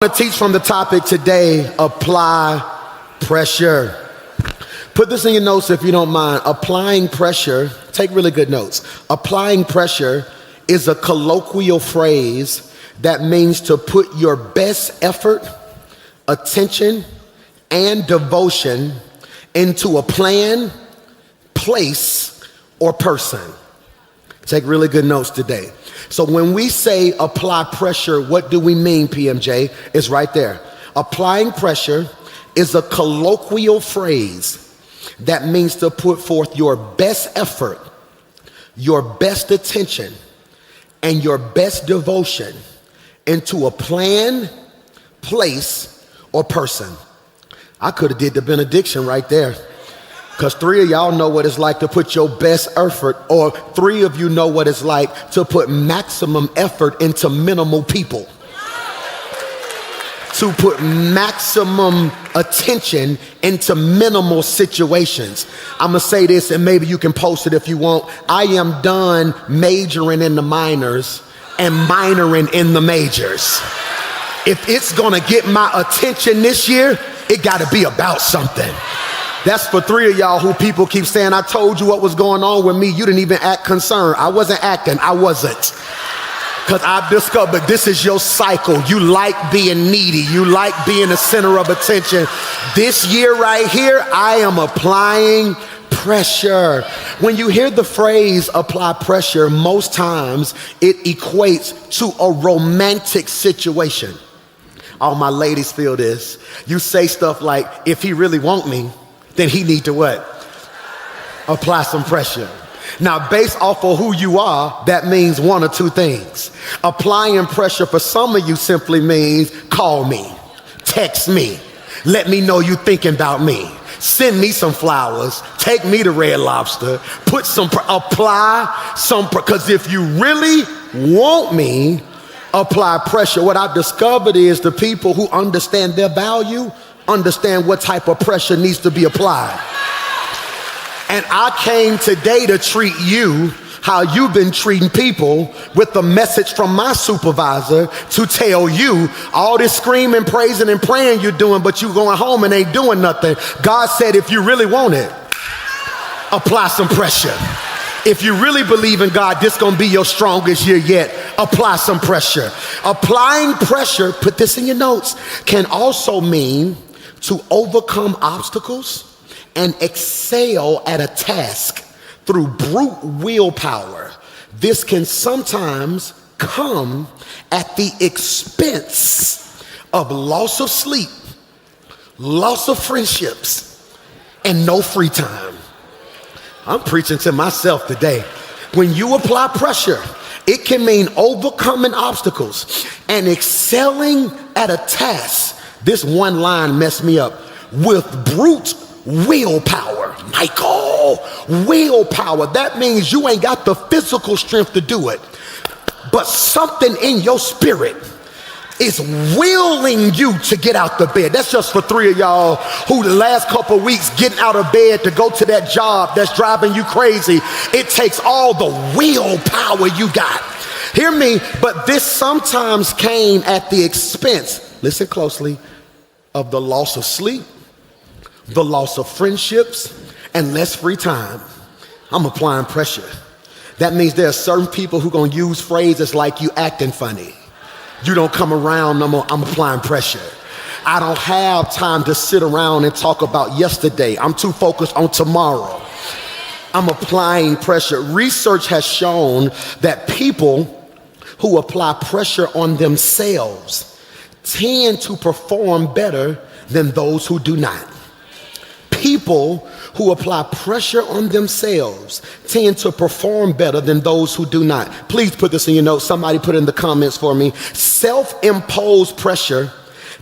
To teach from the topic today, apply pressure. Put this in your notes if you don't mind. Applying pressure, take really good notes. Applying pressure is a colloquial phrase that means to put your best effort, attention, and devotion into a plan, place, or person. Take really good notes today. So when we say apply pressure, what do we mean, PMJ? It's right there. Applying pressure is a colloquial phrase that means to put forth your best effort, your best attention, and your best devotion into a plan, place, or person. I could have did the benediction right there. Because 3 of y'all know what it's like to put your best effort, or 3 of you know what it's like to put maximum effort into minimal people. To put maximum attention into minimal situations. I'm gonna say this and maybe you can post it if you want. I am done majoring in the minors and minoring in the majors. If it's gonna get my attention this year, it gotta be about something. That's for 3 of y'all who people keep saying, I told you what was going on with me. You didn't even act concerned. I wasn't acting. I wasn't. Because I've discovered this is your cycle. You like being needy. You like being the center of attention. This year right here, I am applying pressure. When you hear the phrase apply pressure, most times it equates to a romantic situation. All my ladies feel this. You say stuff like, if he really want me, then he need to what? Apply some pressure. Now, based off of who you are, that means 1 or 2 things. Applying pressure for some of you simply means call me, text me, let me know you thinking about me, send me some flowers, take me to Red Lobster, apply some, because if you really want me, apply pressure. What I've discovered is the people who understand their value understand what type of pressure needs to be applied. And I came today to treat you how you've been treating people, with the message from my supervisor to tell you all this screaming, praising, and praying you're doing, but you going home and ain't doing nothing. God said, if you really want it, apply some pressure. If you really believe in God, this gonna be your strongest year yet, apply some pressure. Applying pressure, put this in your notes, can also mean to overcome obstacles and excel at a task through brute willpower. This can sometimes come at the expense of loss of sleep, loss of friendships, and no free time. I'm preaching to myself today. When you apply pressure, it can mean overcoming obstacles and excelling at a task. This one line messed me up. With brute willpower. Michael, willpower. That means you ain't got the physical strength to do it, but something in your spirit is willing you to get out the bed. That's just for 3 of y'all who the last couple weeks getting out of bed to go to that job that's driving you crazy. It takes all the willpower you got. Hear me, but this sometimes came at the expense, listen closely, of the loss of sleep, the loss of friendships, and less free time. I'm applying pressure. That means there are certain people who gonna use phrases like you acting funny. You don't come around no more, I'm applying pressure. I don't have time to sit around and talk about yesterday. I'm too focused on tomorrow. I'm applying pressure. Research has shown that people who apply pressure on themselves tend to perform better than those who do not. People who apply pressure on themselves tend to perform better than those who do not. Please put this in your notes. Somebody put it in the comments for me. Self-imposed pressure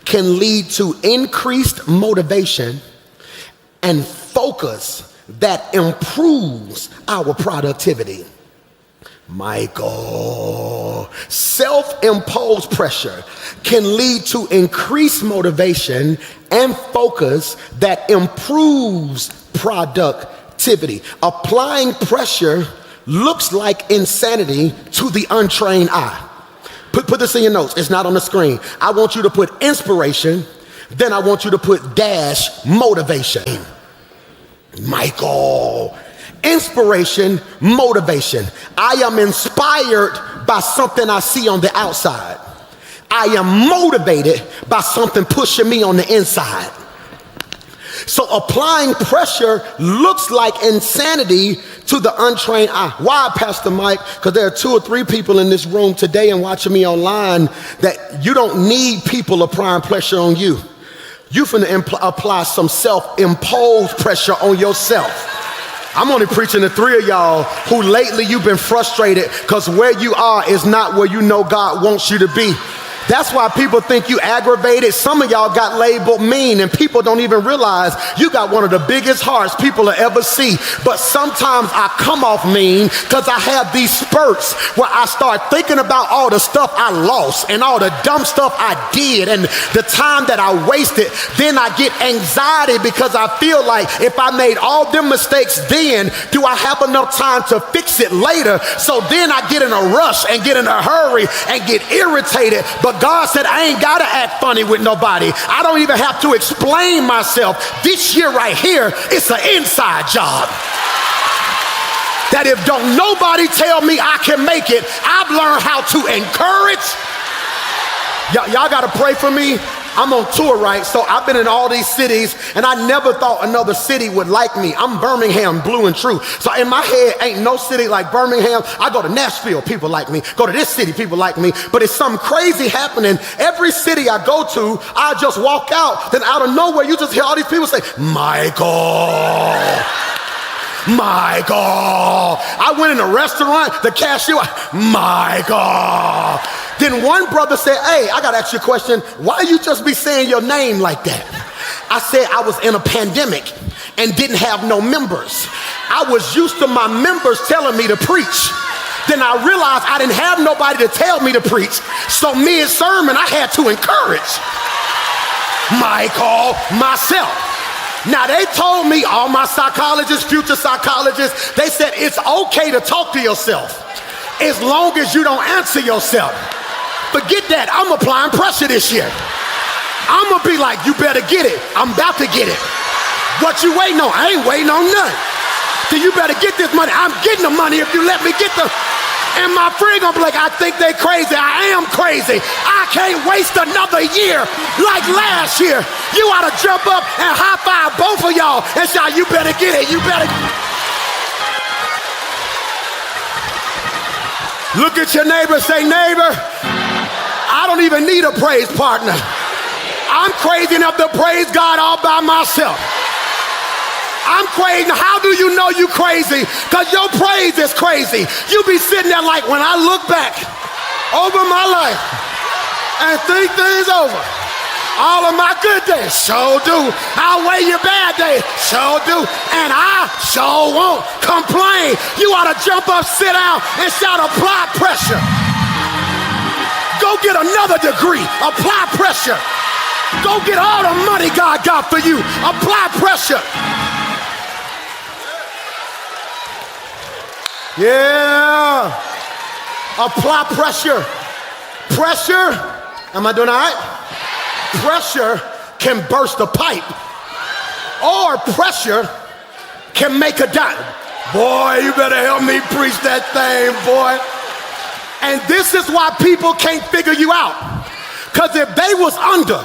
can lead to increased motivation and focus that improves our productivity. Michael, self-imposed pressure can lead to increased motivation and focus that improves productivity. Applying pressure looks like insanity to the untrained eye. Put this in your notes. It's not on the screen. I want you to put inspiration. Then I want you to put dash motivation. Michael. Inspiration, motivation. I am inspired by something I see on the outside. I am motivated by something pushing me on the inside. So applying pressure looks like insanity to the untrained eye. Why, Pastor Mike? Because there are 2 or 3 people in this room today and watching me online that you don't need people applying pressure on you. You finna apply some self-imposed pressure on yourself. I'm only preaching to 3 of y'all who lately you've been frustrated because where you are is not where you know God wants you to be. That's why people think you aggravated. Some of y'all got labeled mean, and people don't even realize you got one of the biggest hearts people will ever see. But sometimes I come off mean because I have these spurts where I start thinking about all the stuff I lost and all the dumb stuff I did and the time that I wasted. Then I get anxiety because I feel like if I made all them mistakes then, do I have enough time to fix it later? So then I get in a rush and get in a hurry and get irritated. But God said, I ain't got to act funny with nobody. I don't even have to explain myself. This year right here, it's an inside job. That if don't nobody tell me I can make it, I've learned how to encourage. Y'all got to pray for me. I'm on tour, right? So I've been in all these cities, and I never thought another city would like me. I'm Birmingham, blue and true. So in my head, ain't no city like Birmingham. I go to Nashville, people like me. Go to this city, people like me. But it's something crazy happening. Every city I go to, I just walk out. Then out of nowhere, you just hear all these people say, Michael. Michael. I went in a restaurant, the cashier, Michael. Then one brother said, hey, I gotta ask you a question. Why you just be saying your name like that? I said I was in a pandemic and didn't have no members. I was used to my members telling me to preach. Then I realized I didn't have nobody to tell me to preach. So mid-sermon, I had to encourage Michael myself. Now they told me, all my psychologists, future psychologists, they said it's okay to talk to yourself as long as you don't answer yourself. Forget that, I'm applying pressure this year. I'm gonna be like, you better get it. I'm about to get it. What you waiting on? I ain't waiting on nothing. So you better get this money. I'm getting the money if you let me get the. And my friend gonna be like, I think they crazy. I am crazy. I can't waste another year like last year. You ought to jump up and high five both of y'all and shout, you better get it. You better. Look at your neighbor, say, neighbor, I don't even need a praise partner. I'm crazy enough to praise God all by myself. I'm crazy. How do you know you crazy? Because your praise is crazy. You be sitting there like, when I look back over my life and think things over, all of my good days, sure do. Outweigh your bad days, sure do. And I sure won't complain. You ought to jump up, sit down, and shout, apply pressure. Go get another degree, apply pressure. Go get all the money God got for you, apply pressure. Yeah, apply pressure. Pressure, am I doing all right? Pressure can burst a pipe, or pressure can make a dime. Boy, you better help me preach that thing, boy. And this is why people can't figure you out. Because if they was under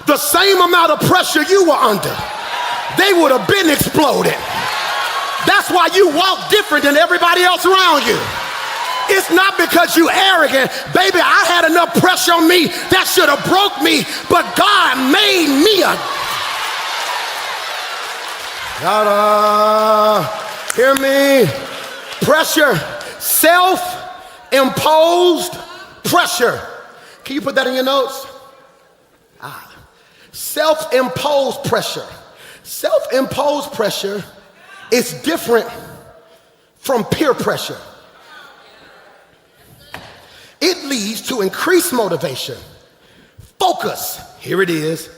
the same amount of pressure you were under, they would have been exploded. That's why you walk different than everybody else around you. It's not because you arrogant. Baby, I had enough pressure on me that should have broke me, but God made me a... Hear me? Pressure, self-imposed pressure. Can you put that in your notes? Self-imposed pressure. Self-imposed pressure is different from peer pressure. It leads to increased motivation, focus, here it is,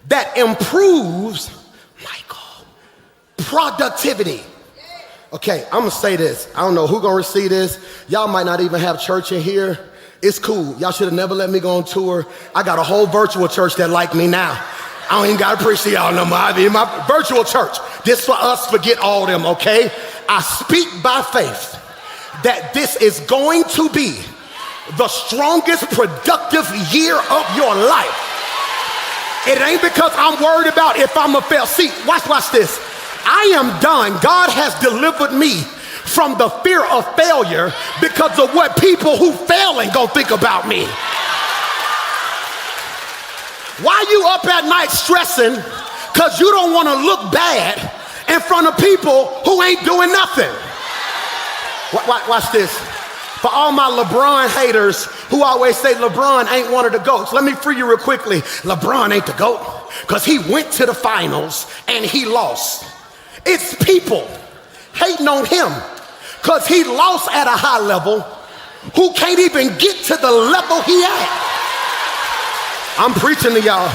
that improves, Michael, productivity. Okay, I'm gonna say this. I don't know who's gonna receive this. Y'all might not even have church in here. It's cool. Y'all should have never let me go on tour. I got a whole virtual church that like me now. I don't even got to preach to y'all no more. I mean, my virtual church. This for us, forget all them, okay? I speak by faith that this is going to be the strongest productive year of your life. It ain't because I'm worried about if I'm a fail. See, watch this. I am done. God has delivered me from the fear of failure because of what people who failing gonna think about me. Why you up at night stressing because you don't want to look bad in front of people who ain't doing nothing? Watch this. For all my LeBron haters who always say LeBron ain't one of the GOATs, let me free you real quickly. LeBron ain't the GOAT because he went to the finals and he lost. It's people hating on him because he lost at a high level who can't even get to the level he at. I'm preaching to y'all.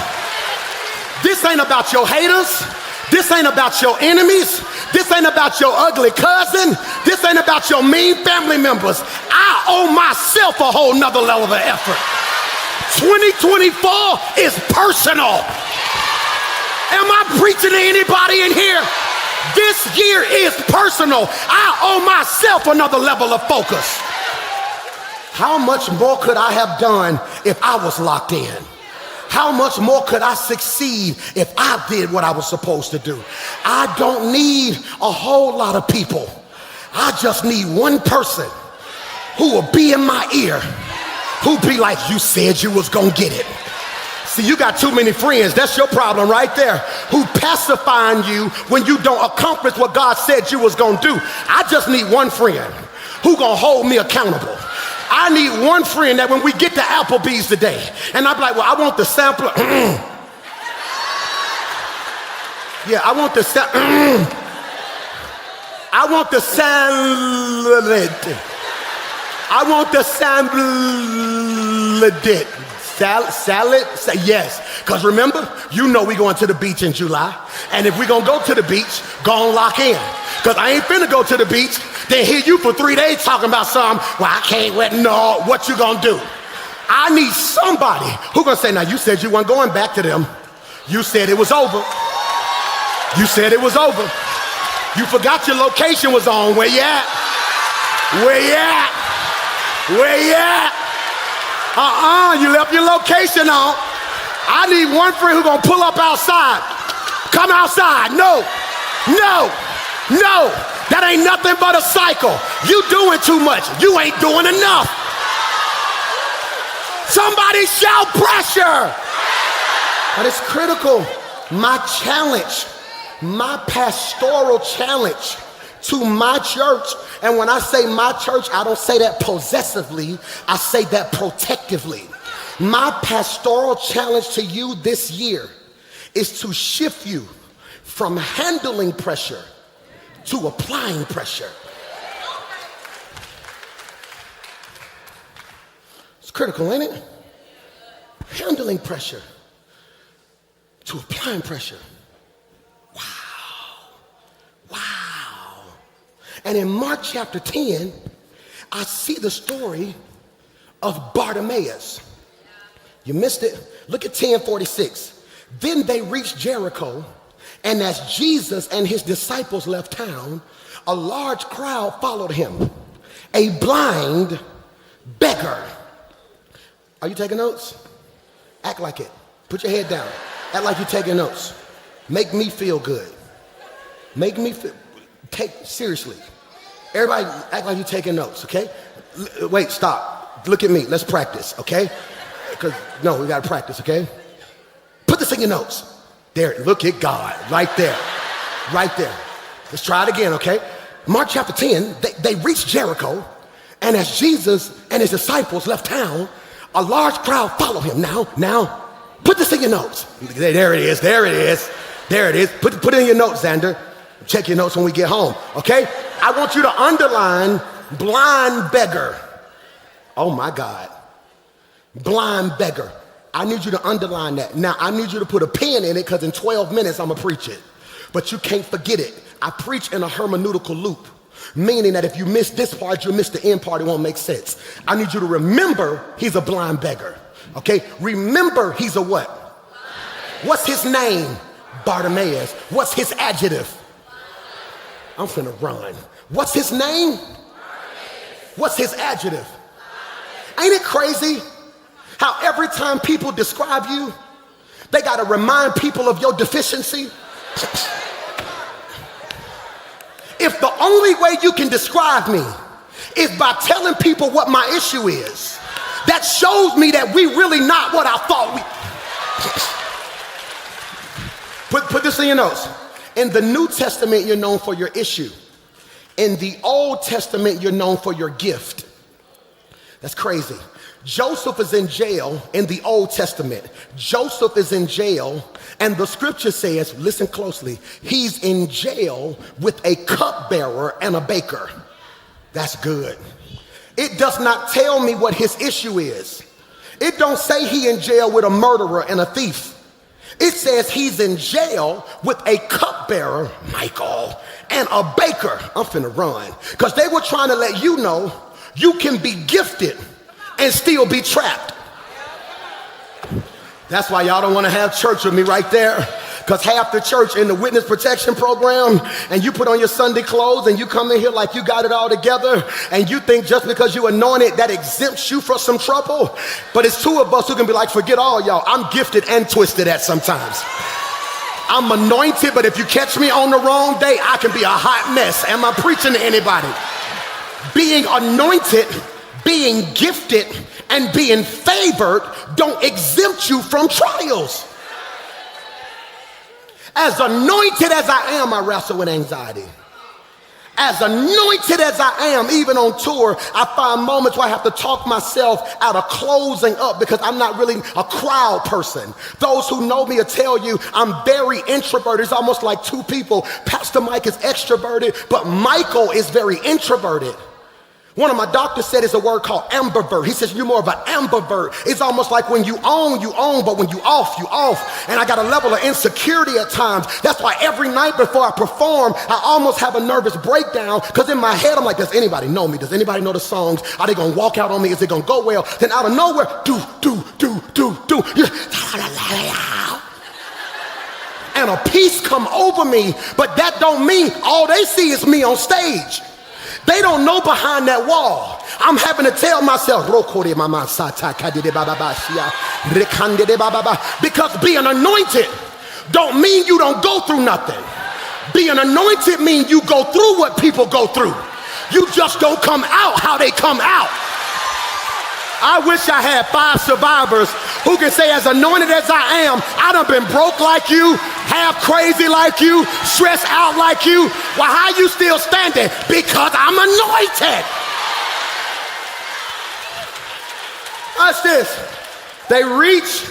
This ain't about your haters. This ain't about your enemies. This ain't about your ugly cousin. This ain't about your mean family members. I owe myself a whole nother level of effort. 2024 is personal. Am I preaching to anybody in here? This year is personal. I owe myself another level of focus. How much more could I have done if I was locked in? How much more could I succeed if I did what I was supposed to do? I don't need a whole lot of people. I just need one person who will be in my ear, who'll be like, you said you was gonna get it. See, you got too many friends. That's your problem right there. Who pacifying you when you don't accomplish what God said you was gonna do. I just need one friend who gonna hold me accountable. I need one friend that when we get to Applebee's today, and I'm like, well, I want the sampler. Yeah, I want the I want the salad. I want the salad. Yes, because remember, you know we going to the beach in July, and if we gonna go to the beach, go on lock in. Because I ain't finna go to the beach, then hear you for 3 days talking about something, well, I can't wait, no, what you gonna do? I need somebody who gonna say, now you said you weren't going back to them. You said it was over. You said it was over. You forgot your location was on. Where you at? Where you at? Where you at? You left your location on. I need one friend who gonna pull up outside. Come outside. No, that ain't nothing but a cycle. You doing too much. You ain't doing enough. Somebody shout pressure. But it's critical. My challenge, my pastoral challenge to my church, and when I say my church, I don't say that possessively, I say that protectively. My pastoral challenge to you this year is to shift you from handling pressure to applying pressure. It's critical, ain't it? Handling pressure to applying pressure. Wow. And in Mark chapter 10, I see the story of Bar-timaeus. You missed it? Look at 10:46. Then they reached Jericho, and as Jesus and his disciples left town, a large crowd followed him. A blind beggar. Are you taking notes? Act like it. Put your head down. Act like you're taking notes. Make me feel good. Make me feel, seriously. Everybody act like you're taking notes, okay? Wait, stop. Look at me. Let's practice, okay? Because, no, we got to practice, okay? Put this in your notes. There, look at God, right there. Right there. Let's try it again, okay? Mark chapter 10, they reached Jericho, and as Jesus and his disciples left town, a large crowd followed him. Now, put this in your notes. There it is. Put it in your notes, Xander. Check your notes when we get home, okay? I want you to underline blind beggar. Oh my God. Blind beggar. I need you to underline that. Now, I need you to put a pen in it because in 12 minutes I'm going to preach it. But you can't forget it. I preach in a hermeneutical loop. Meaning that if you miss this part, you'll miss the end part, it won't make sense. I need you to remember he's a blind beggar, okay? Remember he's a what? What's his name? Bar-timaeus. What's his adjective? I'm finna run. What's his name? What's his adjective? Ain't it crazy how every time people describe you, they gotta remind people of your deficiency? If the only way you can describe me is by telling people what my issue is, that shows me that we really not what I thought we. Put this in your notes. In the New Testament, you're known for your issue. In the Old Testament, you're known for your gift. That's crazy. Joseph is in jail in the Old Testament. Joseph is in jail, and the scripture says, listen closely, he's in jail with a cupbearer and a baker. That's good. It does not tell me what his issue is. It don't say he in jail with a murderer and a thief. It says he's in jail with a cupbearer, Michael, and a baker. I'm finna run. Because they were trying to let you know you can be gifted and still be trapped. That's why y'all don't want to have church with me right there. Because half the church in the witness protection program, and you put on your Sunday clothes and you come in here like you got it all together, and you think just because you anointed that exempts you from some trouble. But it's two of us who can be like, forget all y'all, I'm gifted and twisted at sometimes. I'm anointed, but if you catch me on the wrong day, I can be a hot mess. Am I preaching to anybody? Being anointed, being gifted, and being favored don't exempt you from trials. As anointed as I am, I wrestle with anxiety. As anointed as I am, even on tour, I find moments where I have to talk myself out of closing up because I'm not really a crowd person. Those who know me will tell you I'm very introverted. It's almost like two people. Pastor Mike is extroverted, but Michael is very introverted. One of my doctors said it's a word called ambivert. He says you're more of an ambivert. It's almost like when you own, but when you off, you off. And I got a level of insecurity at times. That's why every night before I perform, I almost have a nervous breakdown because in my head I'm like, does anybody know me? Does anybody know the songs? Are they gonna walk out on me? Is it gonna go well? Then out of nowhere, do. And a peace come over me, but that don't mean all they see is me on stage. They don't know behind that wall. I'm having to tell myself, because being anointed don't mean you don't go through nothing. Being anointed means you go through what people go through. You just don't come out how they come out. I wish I had 5 survivors who can say, as anointed as I am, I done been broke like you, half crazy like you, stressed out like you. Well, how you still standing? Because I'm anointed. Watch this. They reach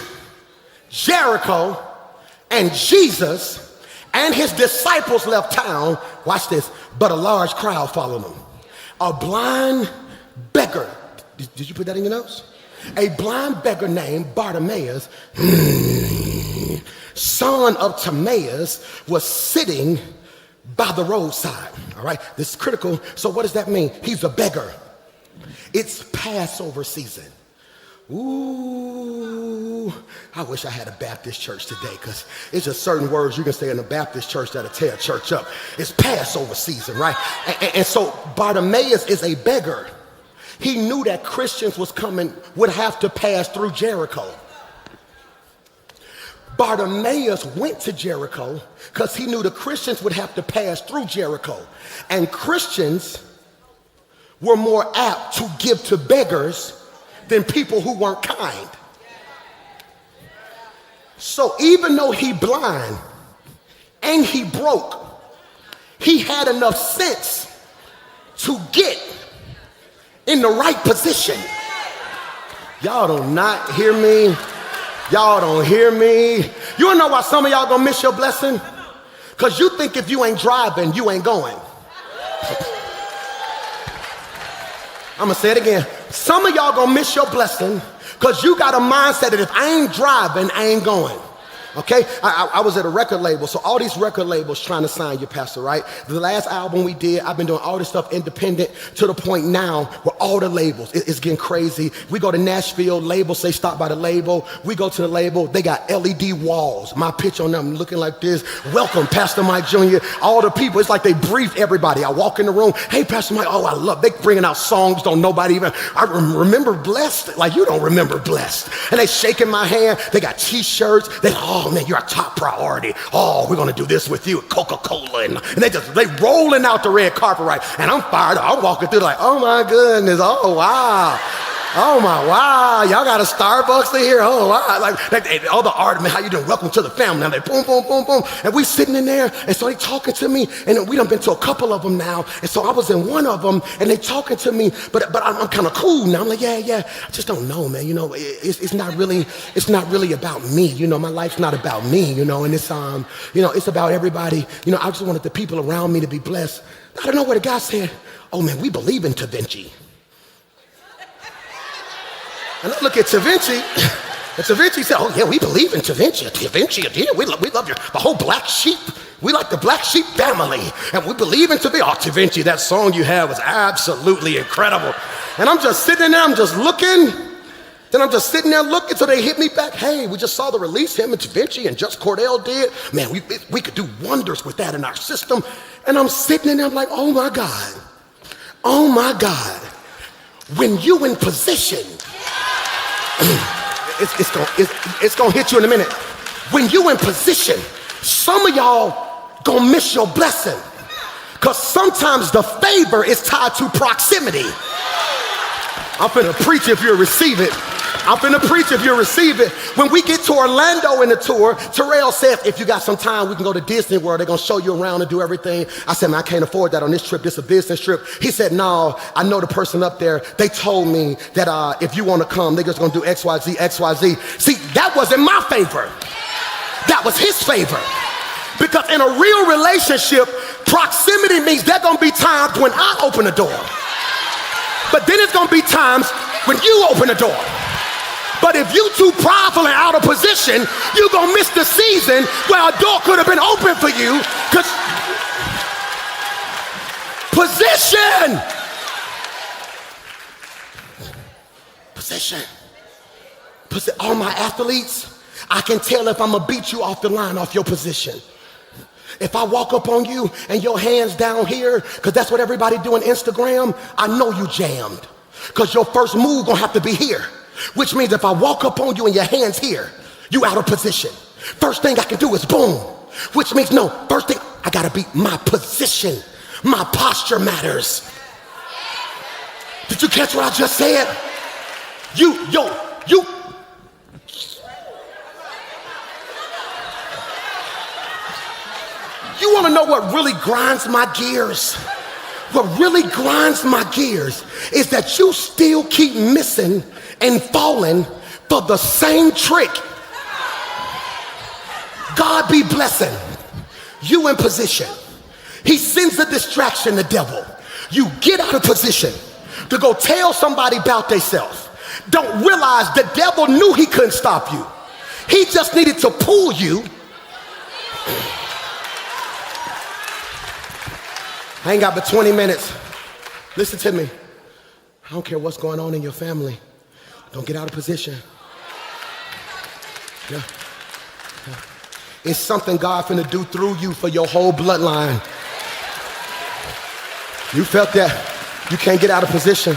Jericho, and Jesus and his disciples left town. Watch this. But a large crowd followed them. A blind beggar. Did you put that in your notes? A blind beggar named Bar-timaeus, son of Timaeus, was sitting by the roadside. All right, this is critical. So what does that mean? He's a beggar. It's Passover season. Ooh, I wish I had a Baptist church today, because it's just certain words you can say in a Baptist church that'll tear church up. It's Passover season, right? And so Bar-timaeus is a beggar. He knew that Christians would have to pass through Jericho. Bar-timaeus went to Jericho because he knew the Christians would have to pass through Jericho. And Christians were more apt to give to beggars than people who weren't kind. So even though he blind and he broke, he had enough sense to get in the right position. Y'all do not hear me. Y'all don't hear me. You wanna know why some of y'all gonna miss your blessing? Because you think if you ain't driving, you ain't going. I'm gonna say it again. Some of y'all gonna miss your blessing because you got a mindset that if I ain't driving, I ain't going. Okay, I was at a record label, so all these record labels trying to sign you, Pastor, right? The last album we did, I've been doing all this stuff independent to the point now where all the labels, it's getting crazy. We go to Nashville, labels say stop by the label. We go to the label, they got LED walls. My picture on them looking like this. Welcome, Pastor Mike Jr. All the people, it's like they briefed everybody. I walk in the room, hey, Pastor Mike, oh, I love, they bringing out songs, don't nobody even, I remember Blessed, like you don't remember Blessed. And they shaking my hand, they got t-shirts, they, oh man, you're a top priority. Oh, we're gonna do this with you, Coca-Cola. And they rolling out the red carpet, right? And I'm fired up. I'm walking through like, oh my goodness, oh wow. Oh my, wow, y'all got a Starbucks in here? Oh wow, like all the art, man, how you doing? Welcome to the family. And they boom, boom, boom, boom. And we sitting in there, and so they talking to me, and we done been to a couple of them now. And so I was in one of them, and they talking to me, but I'm kind of cool now. I'm like, yeah, I just don't know, man. You know, it's not really about me. You know, my life's not about me, you know, and it's, you know, it's about everybody. You know, I just wanted the people around me to be blessed. I don't know where the guy said, oh man, we believe in Da Vinci. And I look at Da Vinci, and Da Vinci said, oh yeah, we believe in Da Vinci. Da Vinci, yeah, we love the whole black sheep. We like the black sheep family, and we believe in Da Vinci. Oh, Da Vinci, that song you have was absolutely incredible. And I'm just sitting there, I'm just looking, then I'm just sitting there looking, so they hit me back, hey, we just saw the release, him and Da Vinci and Just Cordell did. Man, we could do wonders with that in our system. And I'm sitting in there, I'm like, oh my God, when you in position, it's gonna hit you in a minute. When you in position, some of y'all gonna miss your blessing, because sometimes the favor is tied to proximity. I'm finna preach if you receive it. I'm finna preach if you receive it. When we get to Orlando in the tour, Terrell says, if you got some time, we can go to Disney World. They're gonna show you around and do everything. I said, man, I can't afford that on this trip. This is a business trip. He said, no, I know the person up there. They told me that if you wanna come, they're just gonna do X, Y, Z, X, Y, Z. See, that wasn't my favor. That was his favor. Because in a real relationship, proximity means there's gonna be times when I open the door. But then it's gonna be times when you open the door. But if you too prideful and out of position, you're gonna miss the season where a door could have been open for you. Because position. All my athletes, I can tell if I'm gonna beat you off the line off your position. If I walk up on you and your hands down here, because that's what everybody do on Instagram, I know you jammed. Because your first move gonna have to be here. Which means if I walk up on you and your hands here, you out of position. First thing I can do is boom. Which means no, first thing, I gotta be my position. My posture matters. Did you catch what I just said? You. You wanna know what really grinds my gears? What really grinds my gears is that you still keep missing and falling for the same trick. God be blessing. You in position. He sends a distraction, the devil. You get out of position to go tell somebody about themselves. Don't realize the devil knew he couldn't stop you. He just needed to pull you. I ain't got but 20 minutes. Listen to me. I don't care what's going on in your family. Don't get out of position. Yeah. It's something God finna do through you for your whole bloodline. You felt that. You can't get out of position.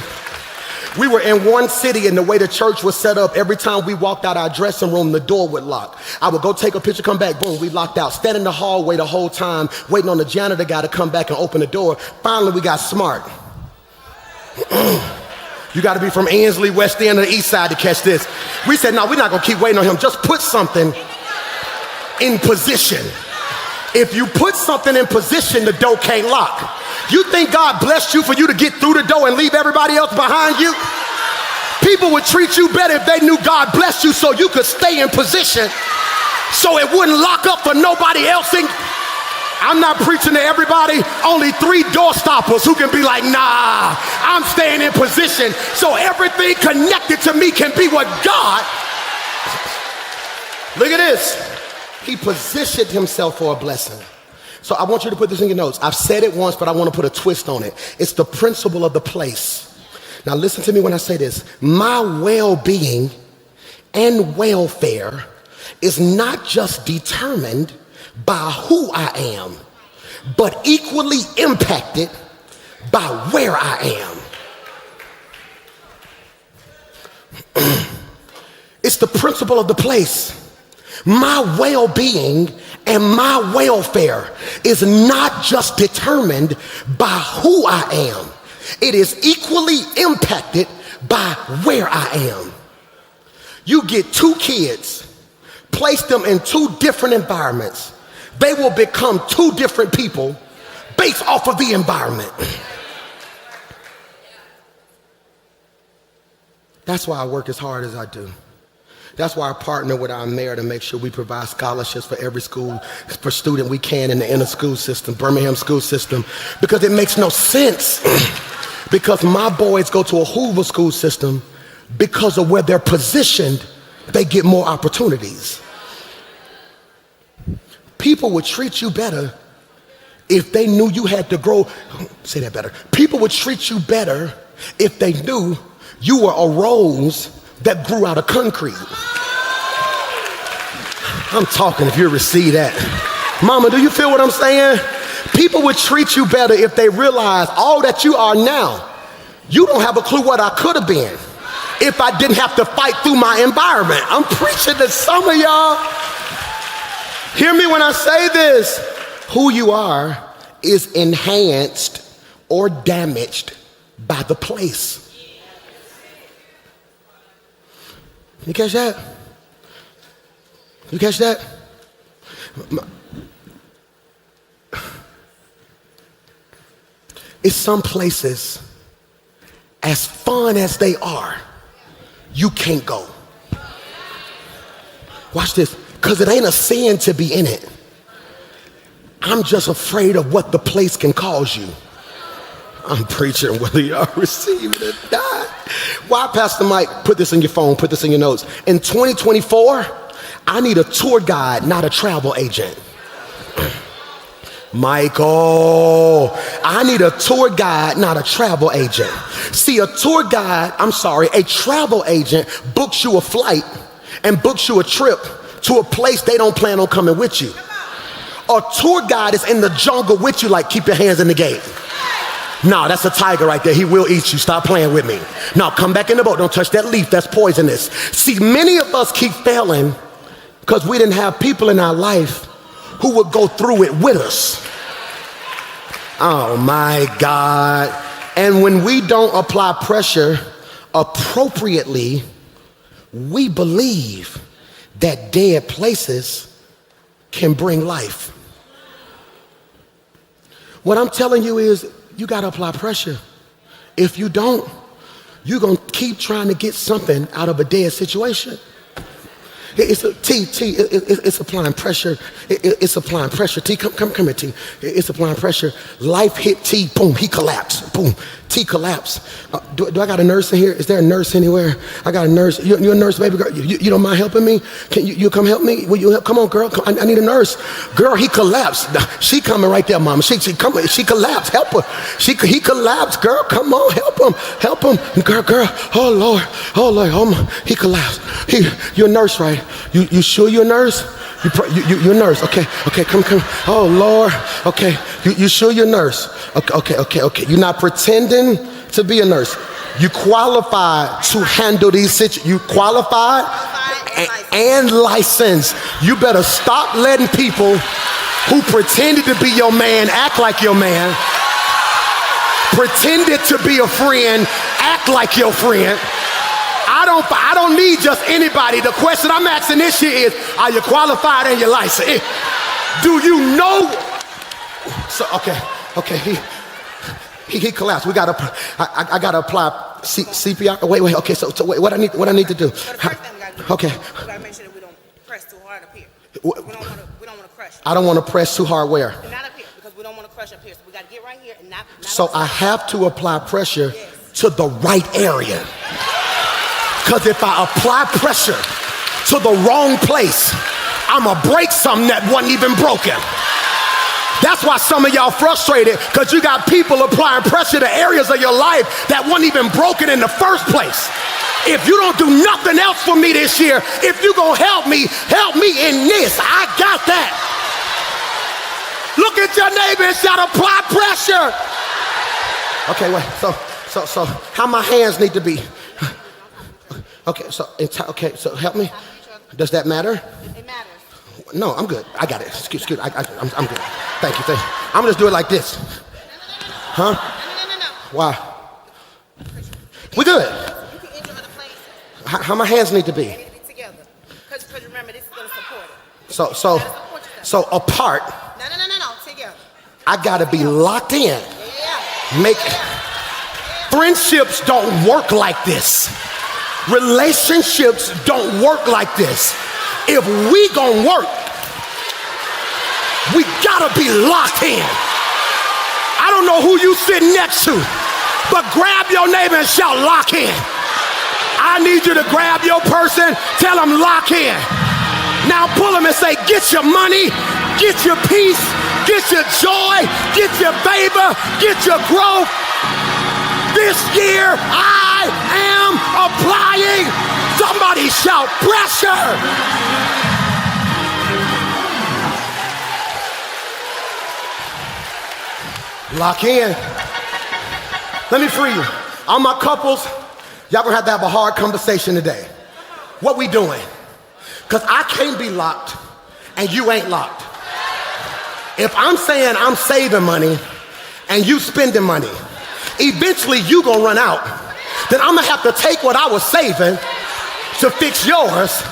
We were in one city, and the way the church was set up, every time we walked out our dressing room, the door would lock. I would go take a picture, come back, boom, we locked out. Stand in the hallway the whole time, waiting on the janitor guy to come back and open the door. Finally, we got smart. You got to be from Ansley, West End, or the East Side to catch this. We said, no, we're not going to keep waiting on him. Just put something in position. If you put something in position, the door can't lock. You think God blessed you for you to get through the door and leave everybody else behind you? People would treat you better if they knew God blessed you so you could stay in position so it wouldn't lock up for nobody else. I'm not preaching to everybody, only 3 door stoppers who can be like, nah, I'm staying in position so everything connected to me can be what God. Look at this. He positioned himself for a blessing. So I want you to put this in your notes. I've said it once, but I want to put a twist on it. It's the principle of the place. Now listen to me when I say this. My well-being and welfare is not just determined by who I am, but equally impacted by where I am. It's the principle of the place. My well-being and my welfare is not just determined by who I am. It is equally impacted by where I am. You get two kids, place them in two different environments. They will become two different people based off of the environment. That's why I work as hard as I do. That's why I partner with our mayor to make sure we provide scholarships for every school, for student we can in the inner school system, Birmingham school system, because it makes no sense. Because my boys go to a Hoover school system, because of where they're positioned, they get more opportunities. People would treat you better if they knew you had to grow. Say that better. People would treat you better if they knew you were a rose that grew out of concrete. I'm talking if you receive that. Mama, do you feel what I'm saying? People would treat you better if they realized all that you are now. You don't have a clue what I could have been if I didn't have to fight through my environment. I'm preaching to some of y'all. Hear me when I say this. Who you are is enhanced or damaged by the place. You catch that? You catch that? It's some places, as fun as they are, you can't go. Watch this, because it ain't a sin to be in it. I'm just afraid of what the place can cause you. I'm preaching whether y'all receive it or not. Why, Pastor Mike? Put this in your phone, put this in your notes. In 2024, I need a tour guide, not a travel agent. Michael, I need a tour guide, not a travel agent. See, a travel agent books you a flight and books you a trip to a place they don't plan on coming with you. A tour guide is in the jungle with you, like, keep your hands in the gate. No, that's a tiger right there. He will eat you. Stop playing with me. No, come back in the boat. Don't touch that leaf. That's poisonous. See, many of us keep failing because we didn't have people in our life who would go through it with us. Oh my God. And when we don't apply pressure appropriately, we believe that dead places can bring life. What I'm telling you is, you got to apply pressure. If you don't, you're going to keep trying to get something out of a dead situation. It's applying pressure. It's applying pressure. T, come here, T. It's applying pressure. Life hit T, boom, he collapsed. Boom, T collapsed. Do I got a nurse in here? Is there a nurse anywhere? I got a nurse. You a nurse, baby girl? You don't mind helping me? Can you come help me? Will you help? Come on, girl. Come, I need a nurse. Girl, he collapsed. She coming right there, mama. She collapsed. Help her. He collapsed. Girl, come on, help him. Help him. Girl. Oh Lord. He collapsed. You're a nurse, right? You sure you're a nurse? You're a nurse. Okay, come. Oh Lord. Okay, you sure you're a nurse? Okay. You're not pretending to be a nurse. You qualified to handle these situations. You qualified and licensed. You better stop letting people who pretended to be your man act like your man. Pretended to be a friend, act like your friend. I don't need just anybody. The question I'm asking this year is, are you qualified and you're licensed? Do you know? So, okay, he collapsed. I gotta apply CPR. Wait, okay, so wait, what I need to do? Okay. We gotta make sure that we don't press too hard up here. We don't want to crush. I don't want to press too hard where? Not up here, because we don't want to crush up here. So we gotta get right here and not so I have to apply pressure to the right area. Because if I apply pressure to the wrong place, I'ma break something that wasn't even broken. That's why some of y'all frustrated, because you got people applying pressure to areas of your life that wasn't even broken in the first place. If you don't do nothing else for me this year, if you gonna help me in this. I got that. Look at your neighbor and shout, apply pressure. Okay, wait, so how my hands need to be? Okay, so help me. Does that matter? It matters. No, I'm good. I got it. Excuse, I'm good. Thank you. I'm gonna just do it like this. Huh? No. Why? We good. You can enter other places. How my hands need to be? They need to be together. Because remember, this is going to support it. So apart. No. Together. I gotta be locked in. Yeah. Friendships don't work like this. Relationships don't work like this. If we gonna work, we gotta be locked in. I don't know who you sitting next to, but grab your neighbor and shout, lock in. I need you to grab your person, tell them lock in. Now pull them and say, get your money, get your peace, get your joy, get your favor, get your growth. This year I am applying. Somebody shout pressure. Lock in. Let me free you. All my couples, y'all gonna have to have a hard conversation today. What we doing? Because I can't be locked and you ain't locked. If I'm saying I'm saving money and you spending money, eventually you gonna run out. Then I'm gonna have to take what I was saving to fix yours.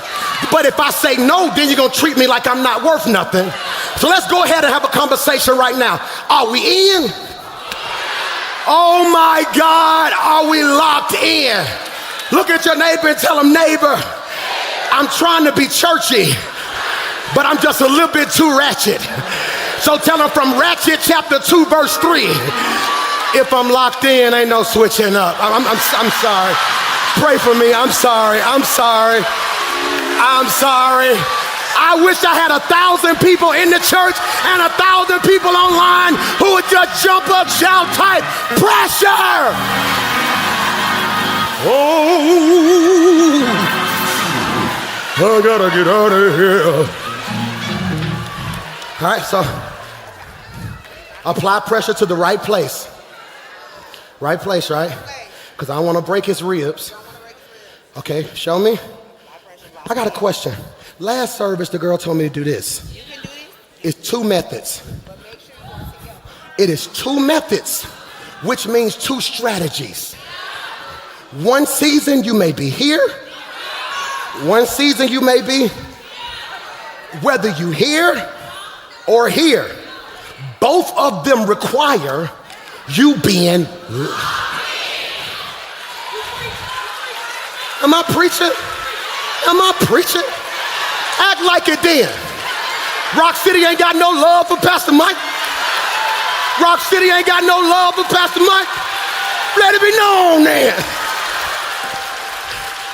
But if I say no, then you're gonna treat me like I'm not worth nothing. So let's go ahead and have a conversation right now. Are we in? Oh my God, are we locked in? Look at your neighbor and tell him, neighbor, I'm trying to be churchy, but I'm just a little bit too ratchet. So tell him from Ratchet chapter 2 verse 3, if I'm locked in, ain't no switching up. I'm sorry. Pray for me. I'm sorry. I wish I had 1,000 people in the church and 1,000 people online who would just jump up, shout, type, pressure. Oh, I gotta get out of here. All right, so apply pressure to the right place. Right place, right? Because I don't want to break his ribs. Okay, show me. I got a question. Last service, the girl told me to do this. You can do It's this. 2 methods. But make sure you work together. It is 2 methods, which means 2 strategies. One season you may be here. One season you may be, whether you here or here. Both of them require you being. Am I preaching? Act like it then. Rock City ain't got no love for Pastor Mike. Rock City ain't got no love for Pastor Mike. Let it be known then.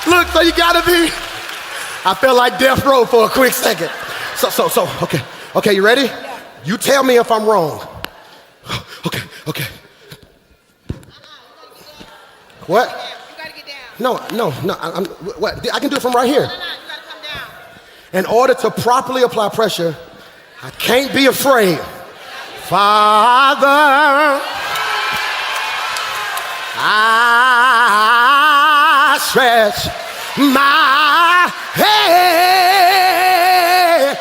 Look, so you gotta be. I felt like death row for a quick second. Okay, you ready? Yeah. You tell me if I'm wrong. Okay. What? You gotta get down. No. What? I can do it from right here. No, you gotta come down. In order to properly apply pressure, I can't be afraid. Father, I stretch my hand.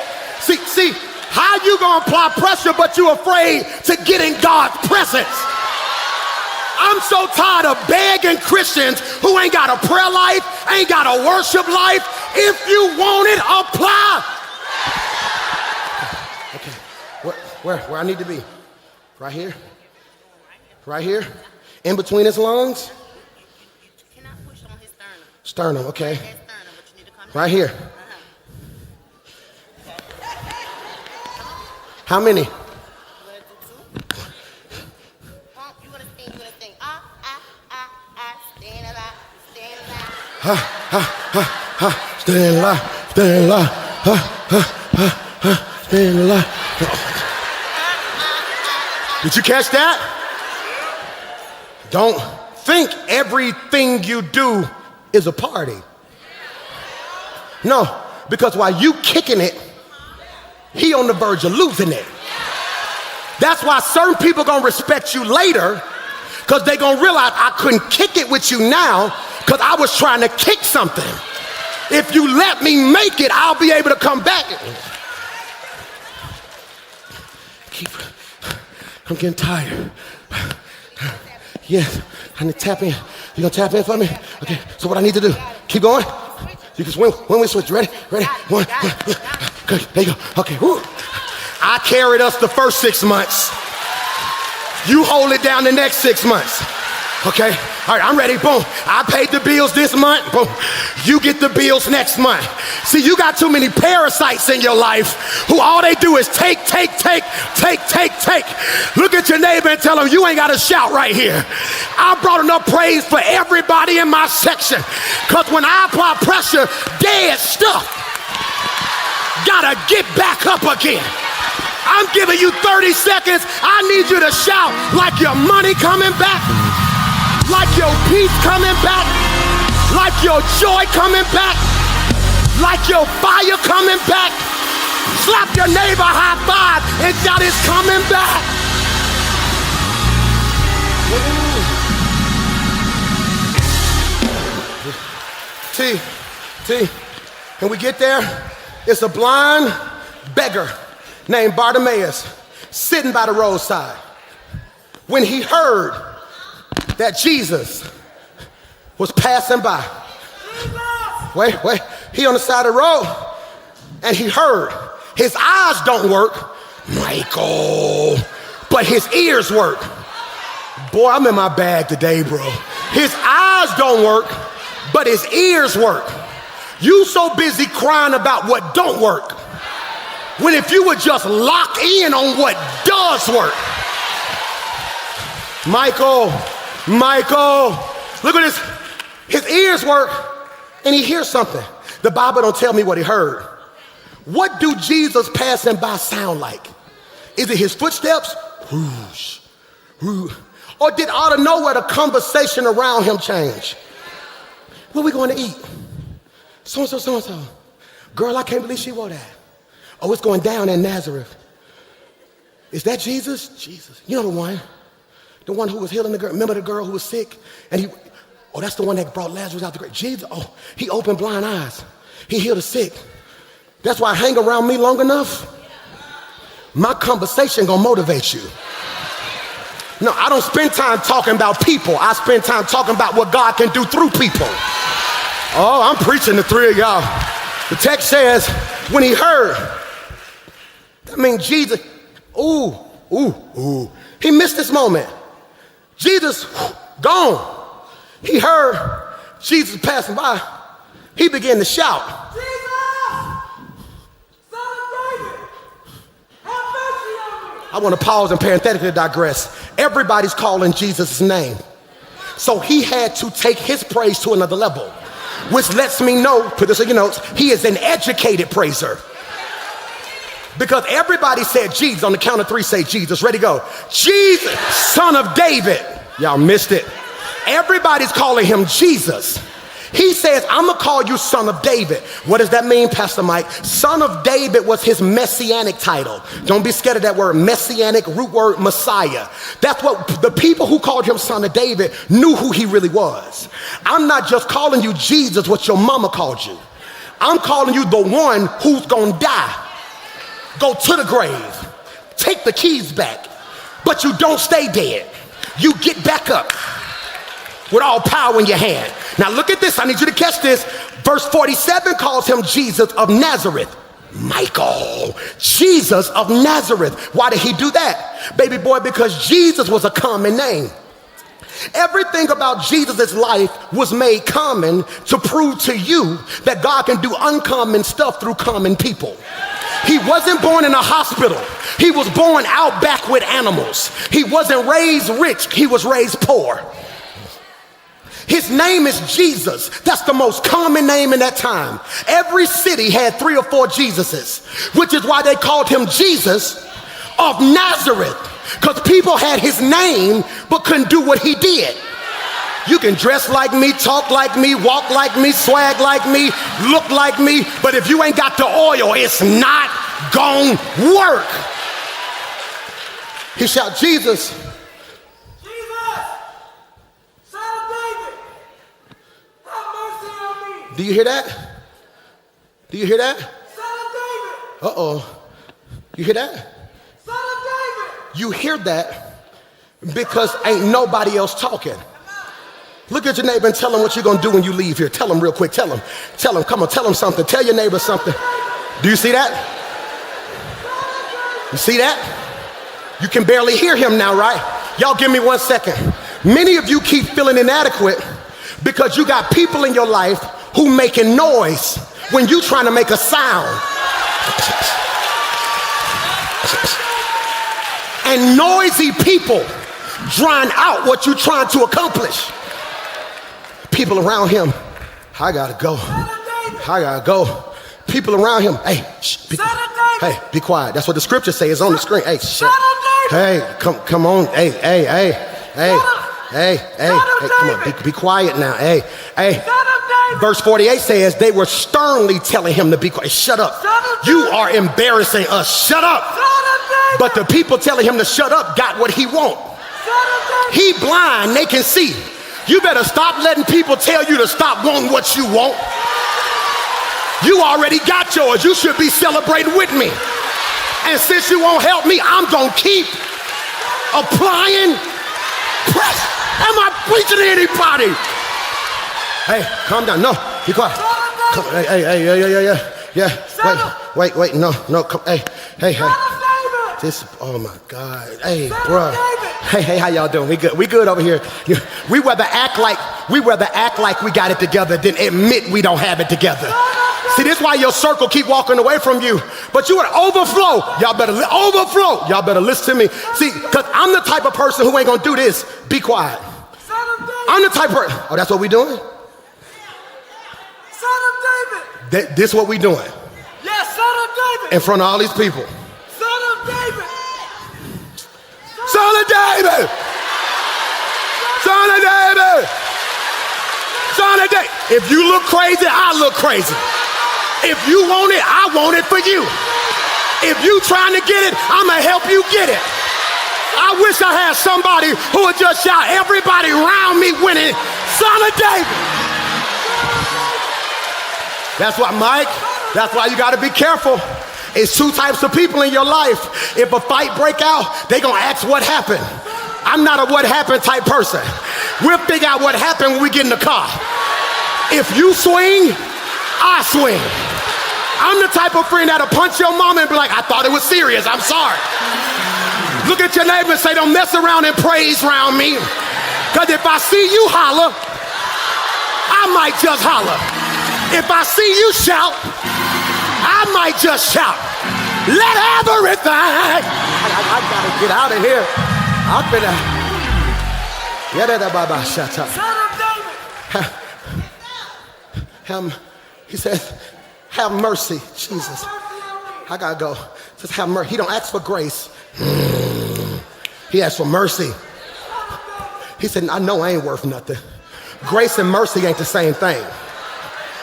See, how you gonna apply pressure but you afraid to get in God's presence? I'm so tired of begging Christians who ain't got a prayer life, ain't got a worship life. If you want it, apply. Okay. Where I need to be? Right here? Right here? In between his lungs? You cannot push on his sternum. Sternum, okay. His sternum, but you need to come Right down. here. How many? You wanna do 2? You gonna sing. Staying alive. Stay alive. Staying alive. Did you catch that? Don't think everything you do is a party. No, because while you kicking it, he on the verge of losing it. That's why certain people gonna respect you later, because they gonna realize I couldn't kick it with you now because I was trying to kick something. If you let me make it, I'll be able to come back. I'm getting tired. Yes, I need to tap in. You gonna tap in for me? Okay, so what I need to do, keep going. You can swing when we switch. Ready? Ready? One. Okay, there you go. Okay, woo. I carried us the first 6 months. You hold it down the next 6 months. Okay, all right, I'm ready, boom. I paid the bills this month, boom. You get the bills next month. See, you got too many parasites in your life who all they do is take. Look at your neighbor and tell them you ain't gotta shout right here. I brought enough praise for everybody in my section, because when I apply pressure, dead stuff gotta get back up again. I'm giving you 30 seconds. I need you to shout like your money coming back, like your peace coming back, like your joy coming back, like your fire coming back. Slap your neighbor high five and shout, it's coming back. T, and we get there, it's a blind beggar named Bar-timaeus sitting by the roadside. When he heard that Jesus was passing by. Wait, he on the side of the road, and he heard. His eyes don't work, Michael, but his ears work. Boy, I'm in my bag today, bro. His eyes don't work, but his ears work. You so busy crying about what don't work, when if you would just lock in on what does work. Michael, look at this. His ears work, and he hears something. The Bible don't tell me what he heard. What do Jesus passing by sound like? Is it his footsteps? Whoosh, whoosh. Or did out of nowhere the conversation around him change? Where we going to eat? So-and-so. Girl, I can't believe she wore that. Oh, it's going down in Nazareth. Is that Jesus? Jesus. You know the one who was healing the girl. Remember the girl who was sick? And that's the one that brought Lazarus out the grave. Jesus, he opened blind eyes. He healed the sick. That's why hang around me long enough, my conversation gonna motivate you. No, I don't spend time talking about people. I spend time talking about what God can do through people. Oh, I'm preaching to 3 of y'all. The text says, when he heard, that means Jesus, he missed this moment. Jesus, gone. He heard Jesus passing by. He began to shout, Jesus, Son of David, have mercy on me. I want to pause and parenthetically digress. Everybody's calling Jesus' name. So he had to take his praise to another level, which lets me know, put this in your notes, he is an educated praiser. Because everybody said Jesus. On the count of 3, say Jesus. Ready, go. Jesus, Son of David. Y'all missed it. Everybody's calling him Jesus. He says, I'm gonna call you Son of David. What does that mean, Pastor Mike? Son of David was his messianic title. Don't be scared of that word, messianic, root word, Messiah. That's what the people who called him Son of David knew who he really was. I'm not just calling you Jesus, what your mama called you. I'm calling you the one who's gonna die. Go to the grave, take the keys back, but you don't stay dead. You get back up with all power in your hand. Now look at this, I need you to catch this. Verse 47 calls him Jesus of Nazareth. Michael, Jesus of Nazareth. Why did he do that? Baby boy, because Jesus was a common name. Everything about Jesus' life was made common to prove to you that God can do uncommon stuff through common people. He wasn't born in a hospital. He was born out back with animals. He wasn't raised rich. He was raised poor. His name is Jesus. That's the most common name in that time. Every city had 3 or 4 Jesuses, which is why they called him Jesus of Nazareth, because people had his name but couldn't do what he did. You can dress like me, talk like me, walk like me, swag like me, look like me, but if you ain't got the oil, it's not gonna work. He shout, Jesus, Son of David, have mercy on me. do you hear that? Do you hear that? Son of David, Uh-oh. You hear that? Son of David. You hear that because ain't nobody else talking. Look at your neighbor and tell him what you're gonna do when you leave here. Tell him real quick, tell him, come on, tell him something. Tell your neighbor something. Do you see that? You see that? You can barely hear him now, right? Y'all give me 1 second. Many of you keep feeling inadequate because you got people in your life who making noise when you trying to make a sound. And noisy people drown out what you're trying to accomplish. People around him, I gotta go. I gotta go. People around him, hey, shh, be quiet. That's what the scripture says. It's on the screen. Hey, shh. Hey, come on. Hey, come on. Be quiet now. Hey. Verse 48 says they were sternly telling him to be quiet. Shut up. You are embarrassing us. Shut up. But the people telling him to shut up got what he want. He blind, they can see. You better stop letting people tell you to stop wanting what you want. You already got yours. You should be celebrating with me. And since you won't help me, I'm gonna keep applying pressure. Am I preaching to anybody? Hey, calm down. No, be quiet. Come on. Yeah. Wait. No. Come. Hey. This. Oh my God. Hey, bro. Hey, how y'all doing? We good over here. We rather act like we got it together than admit we don't have it together. See, this is why your circle keep walking away from you. But you would overflow. Y'all better overflow. Y'all better listen to me. See, because I'm the type of person who ain't gonna do this. Be quiet. I'm the type of person. Oh, that's what we doing? Son of David. This what we doing? Yes, son of David. In front of all these people. Son of David. Son of David! Son of David! Son of David! If you look crazy, I look crazy. If you want it, I want it for you. If you trying to get it, I'ma help you get it. I wish I had somebody who would just shout, everybody around me winning, Son of David. That's why, Mike, that's why you gotta be careful. It's 2 types of people in your life. If a fight break out, they gonna ask what happened. I'm not a what happened type person. We'll figure out what happened when we get in the car. If you swing, I swing. I'm the type of friend that'll punch your mama and be like, I thought it was serious, I'm sorry. Look at your neighbor and say, don't mess around and praise around me. Because if I see you holler, I might just holler. If I see you shout, I might just shout. Let everything. I gotta get out of here. I'm gonna. Shut up. Son of David. He says, have mercy, Jesus. I gotta go. Just have mercy. He don't ask for grace. He asks for mercy. He said, I know I ain't worth nothing. Grace and mercy ain't the same thing.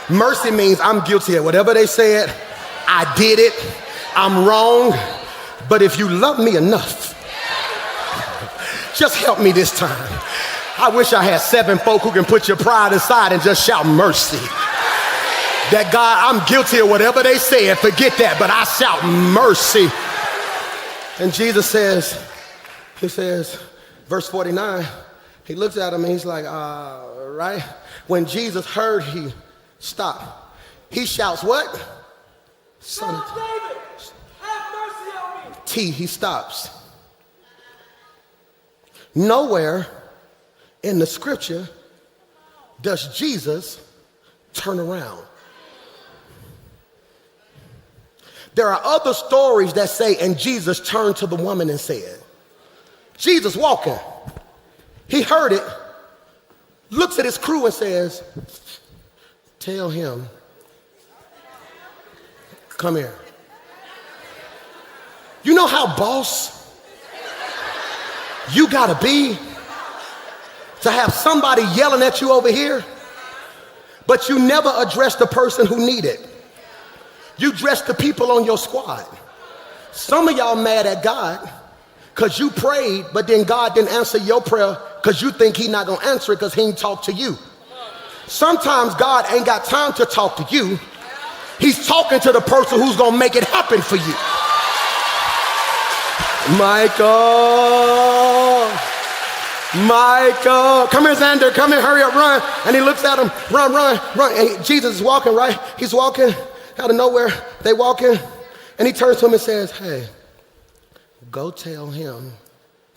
Mercy means I'm guilty of whatever they said. I did it. I'm wrong. But if you love me enough, just help me this time. I wish I had 7 folk who can put your pride aside and just shout mercy. That God, I'm guilty of whatever they said. Forget that, but I shout mercy. And Jesus says, he says, verse 49, he looks at him and he's like, right? When Jesus heard, he stopped. He shouts, what? Son of David, have mercy on me. He stops. Nowhere in the scripture does Jesus turn around. There are other stories that say, and Jesus turned to the woman and said, Jesus walking. He heard it, looks at his crew and says, tell him, come here. You know how boss you gotta be to have somebody yelling at you over here, but you never address the person who need it. You address the people on your squad. Some of y'all mad at God because you prayed, but then God didn't answer your prayer because you think he's not gonna answer it because he ain't talk to you. Sometimes God ain't got time to talk to you. He's talking to the person who's gonna make it happen for you. Michael, come here, Xander, come here, hurry up, run. And he looks at him, run. And Jesus is walking, right? He's walking out of nowhere. They walking, and he turns to him and says, hey, go tell him,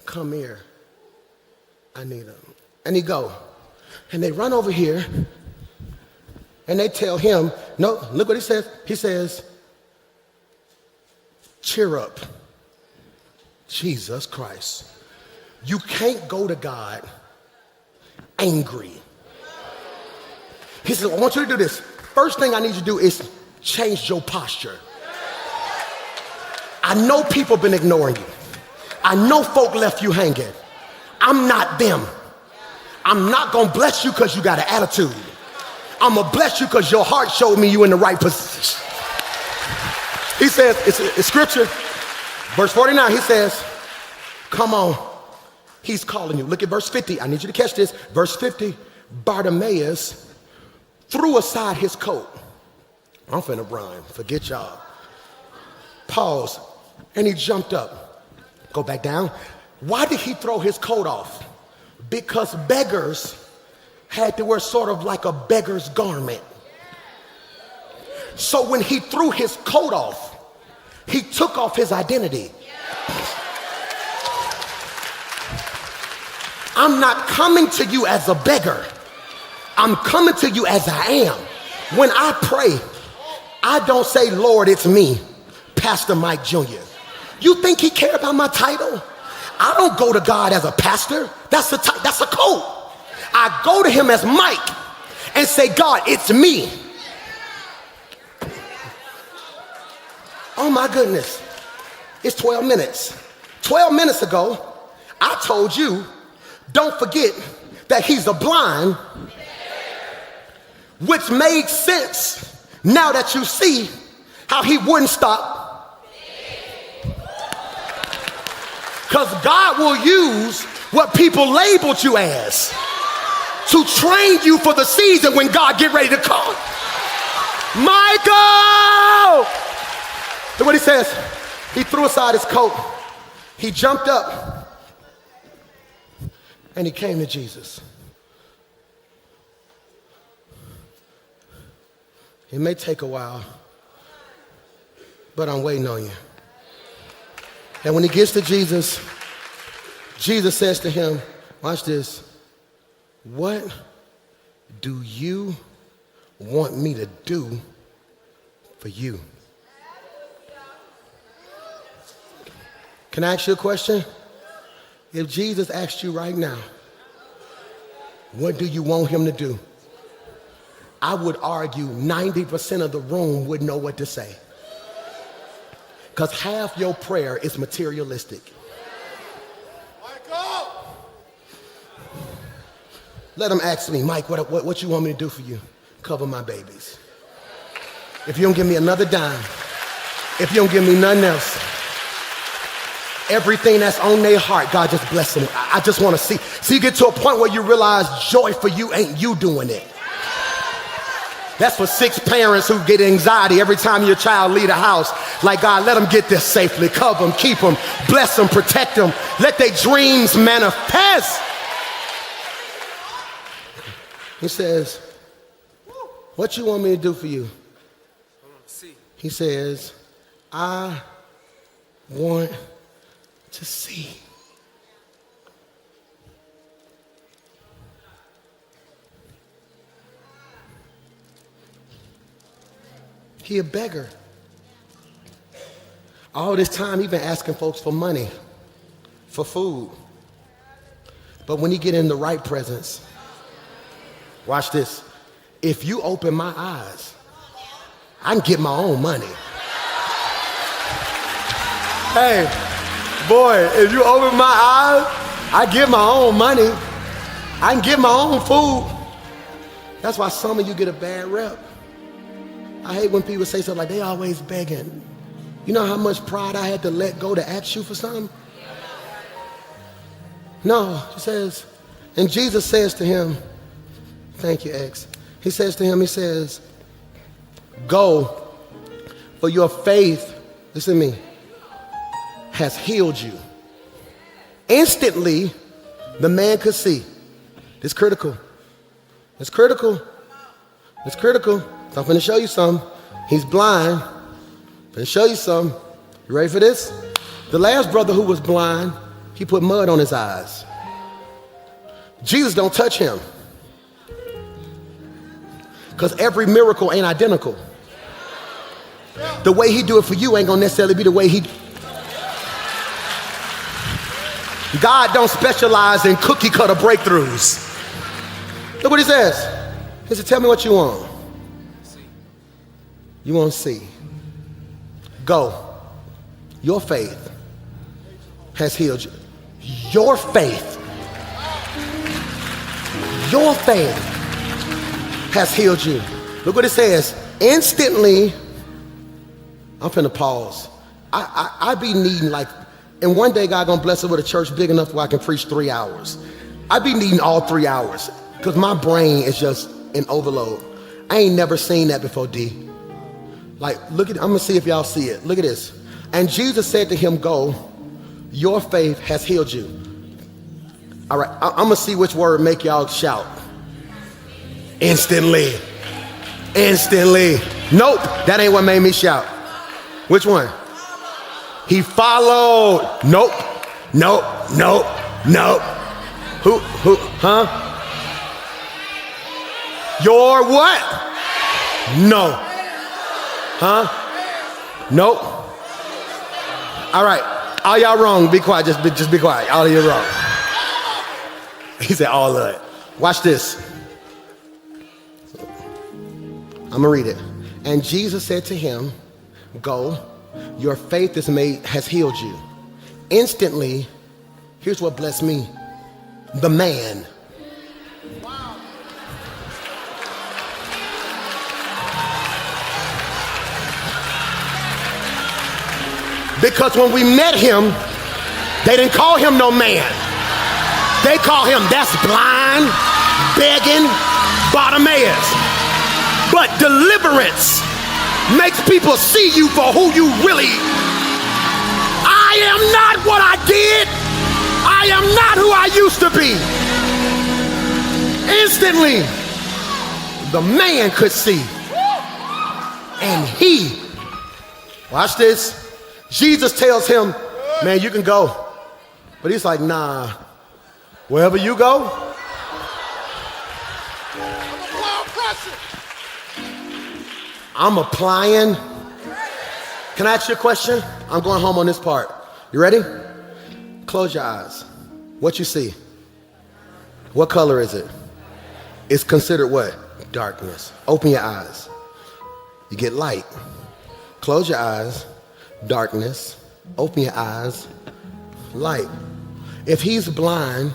come here. I need him. And he go. And they run over here, and they tell him, no, look what he says. He says, cheer up. Jesus Christ. You can't go to God angry. He said, I want you to do this. First thing I need you to do is change your posture. I know people been ignoring you. I know folk left you hanging. I'm not them. I'm not gonna bless you because you got an attitude. I'm gonna bless you because your heart showed me you in the right position. He says, it's scripture. Verse 49, he says, come on, he's calling you. Look at verse 50. I need you to catch this. Verse 50, Bar-timaeus threw aside his coat. I'm finna run, forget y'all. Pause, and he jumped up. Go back down. Why did he throw his coat off? Because beggars had to wear sort of like a beggar's garment. So when he threw his coat off, he took off his identity. I'm not coming to you as a beggar. I'm coming to you as I am. When I pray, I don't say, Lord, it's me, Pastor Mike Jr. You think he cared about my title? I don't go to God as a pastor. That's a code. I go to him as Mike and say, God, it's me. Oh my goodness, it's 12 minutes. 12 minutes ago, I told you, don't forget that he's a blind, which made sense now that you see how he wouldn't stop. Because God will use what people labeled you as to train you for the season when God get ready to come. Michael! Look what he says. He threw aside his coat. He jumped up and he came to Jesus. It may take a while, but I'm waiting on you. And when he gets to Jesus, Jesus says to him, watch this, what do you want me to do for you? Can I ask you a question? If Jesus asked you right now, what do you want him to do? I would argue 90% of the room wouldn't know what to say. Because half your prayer is materialistic. Michael! Let him ask me, Mike, what you want me to do for you? Cover my babies. If you don't give me another dime, if you don't give me nothing else, everything that's on their heart, God just bless them. I just want to see. So you get to a point where you realize joy for you ain't you doing it. That's for 6 parents who get anxiety every time your child leave the house. Like, God, let them get this safely. Cover them, keep them, bless them, protect them. Let their dreams manifest. He says, what you want me to do for you? He says, I want to see. He a beggar. All this time he been asking folks for money, for food. But when he get in the right presence, Watch this. If you open my eyes, I can get my own money. Hey, boy, if you open my eyes, I get my own money. I can get my own food. That's why some of you get a bad rep. I hate when people say something like they always begging. You know how much pride I had to let go to ask you for something? No, he says, and Jesus says to him, thank you, X. He says to him, he says, go, for your faith, listen to me, has healed you. Instantly, the man could see. It's critical. It's critical. It's critical. So I'm going to show you something. He's blind. I'm going to show you something. You ready for this? The last brother who was blind, he put mud on his eyes. Jesus don't touch him. Because every miracle ain't identical. The way he do it for you ain't going to necessarily be the way he... God don't specialize in cookie cutter breakthroughs. Look what he says. He said, tell me what you want. You want to see. Go. Your faith has healed you. Your faith. Your faith has healed you. Look what it says. Instantly, I'm finna pause. I be needing like, and one day God gonna bless us with a church big enough where I can preach 3 hours. I be needing all 3 hours because my brain is just in overload. I ain't never seen that before, D. Like, look at, I'm gonna see if y'all see it. Look at this. And Jesus said to him, go, your faith has healed you. All right, I'm gonna see which word make y'all shout. Instantly. Instantly. Nope, that ain't what made me shout. Which one? He followed. Nope, nope, nope, nope. Who, huh? Your what? No. Huh? Nope. All right, all y'all wrong, be quiet, just be quiet, all of you wrong. He said all of it. Watch this. I'm gonna read it. And Jesus said to him, go, your faith has healed you. Instantly, here's what blessed me. The man. Because when we met him, they didn't call him no man. They call him, that's blind, begging, Bar-timaeus. But deliverance makes people see you for who you really. I am not what I did. I am not who I used to be. Instantly, the man could see. And he, watch this. Jesus tells him, man, you can go. But he's like, nah, wherever you go, I'm applying. Can I ask you a question? I'm going home on this part. You ready? Close your eyes. What you see? What color is it? It's considered what? Darkness. Open your eyes. You get light. Close your eyes. Darkness. Open your eyes. Light. If he's blind,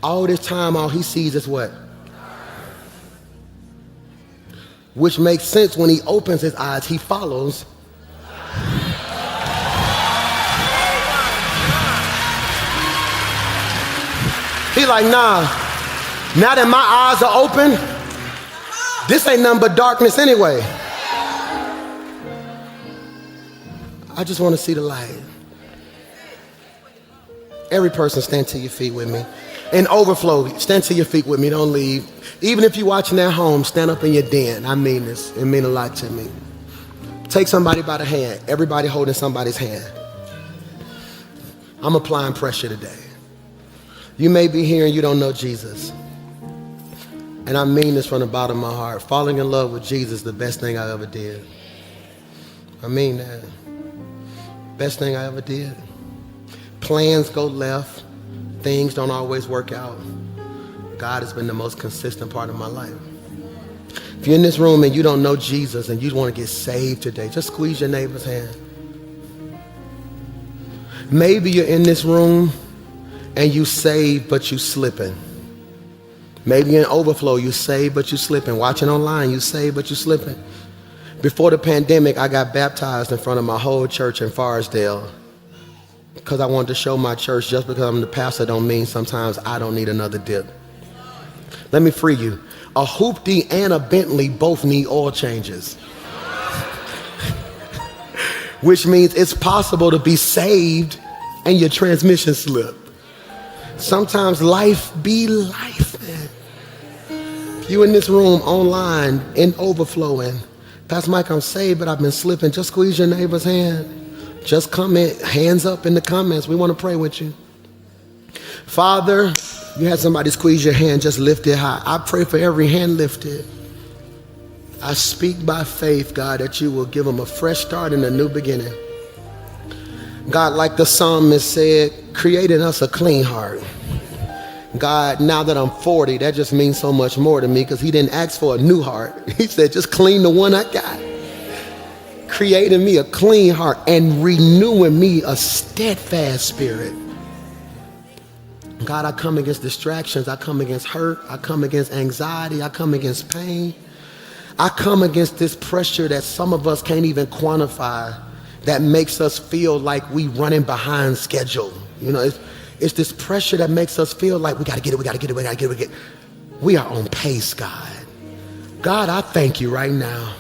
all this time all he sees is what? Which makes sense when he opens his eyes, he follows. He like, nah, now that my eyes are open, this ain't nothing but darkness anyway. I just want to see the light. Every person stand to your feet with me. In overflow, stand to your feet with me, don't leave. Even if you're watching at home, stand up in your den. I mean this, it means a lot to me. Take somebody by the hand, everybody holding somebody's hand. I'm applying pressure today. You may be here and you don't know Jesus. And I mean this from the bottom of my heart. Falling in love with Jesus is the best thing I ever did. I mean that. Best thing I ever did. Plans go left. Things don't always work out. God has been the most consistent part of my life. If you're in this room and you don't know Jesus and you want to get saved today, just squeeze your neighbor's hand. Maybe you're in this room and you saved, but you slipping. Maybe you're in overflow, you saved, but you slipping. Watching online, you saved, but you slipping. Before the pandemic, I got baptized in front of my whole church in Forestdale because I wanted to show my church just because I'm the pastor don't mean sometimes I don't need another dip. Let me free you. A hoopty and a Bentley both need oil changes. Which means it's possible to be saved and your transmission slip. Sometimes life be life, man. If you in this room, online, in overflowing, Pastor Mike, I'm saved, but I've been slipping. Just squeeze your neighbor's hand. Just comment, hands up in the comments. We want to pray with you. Father, you had somebody squeeze your hand, just lift it high. I pray for every hand lifted. I speak by faith, God, that you will give them a fresh start and a new beginning. God, like the psalmist said, create in us a clean heart. God, now that I'm 40, that just means so much more to me because he didn't ask for a new heart. He said, just clean the one I got. Creating me a clean heart and renewing me a steadfast spirit. God, I come against distractions. I come against hurt. I come against anxiety. I come against pain. I come against this pressure that some of us can't even quantify that makes us feel like we running behind schedule. You know, it's this pressure that makes us feel like we got to get it, we got to get it, we got to get it, we are on pace, God. God, I thank you right now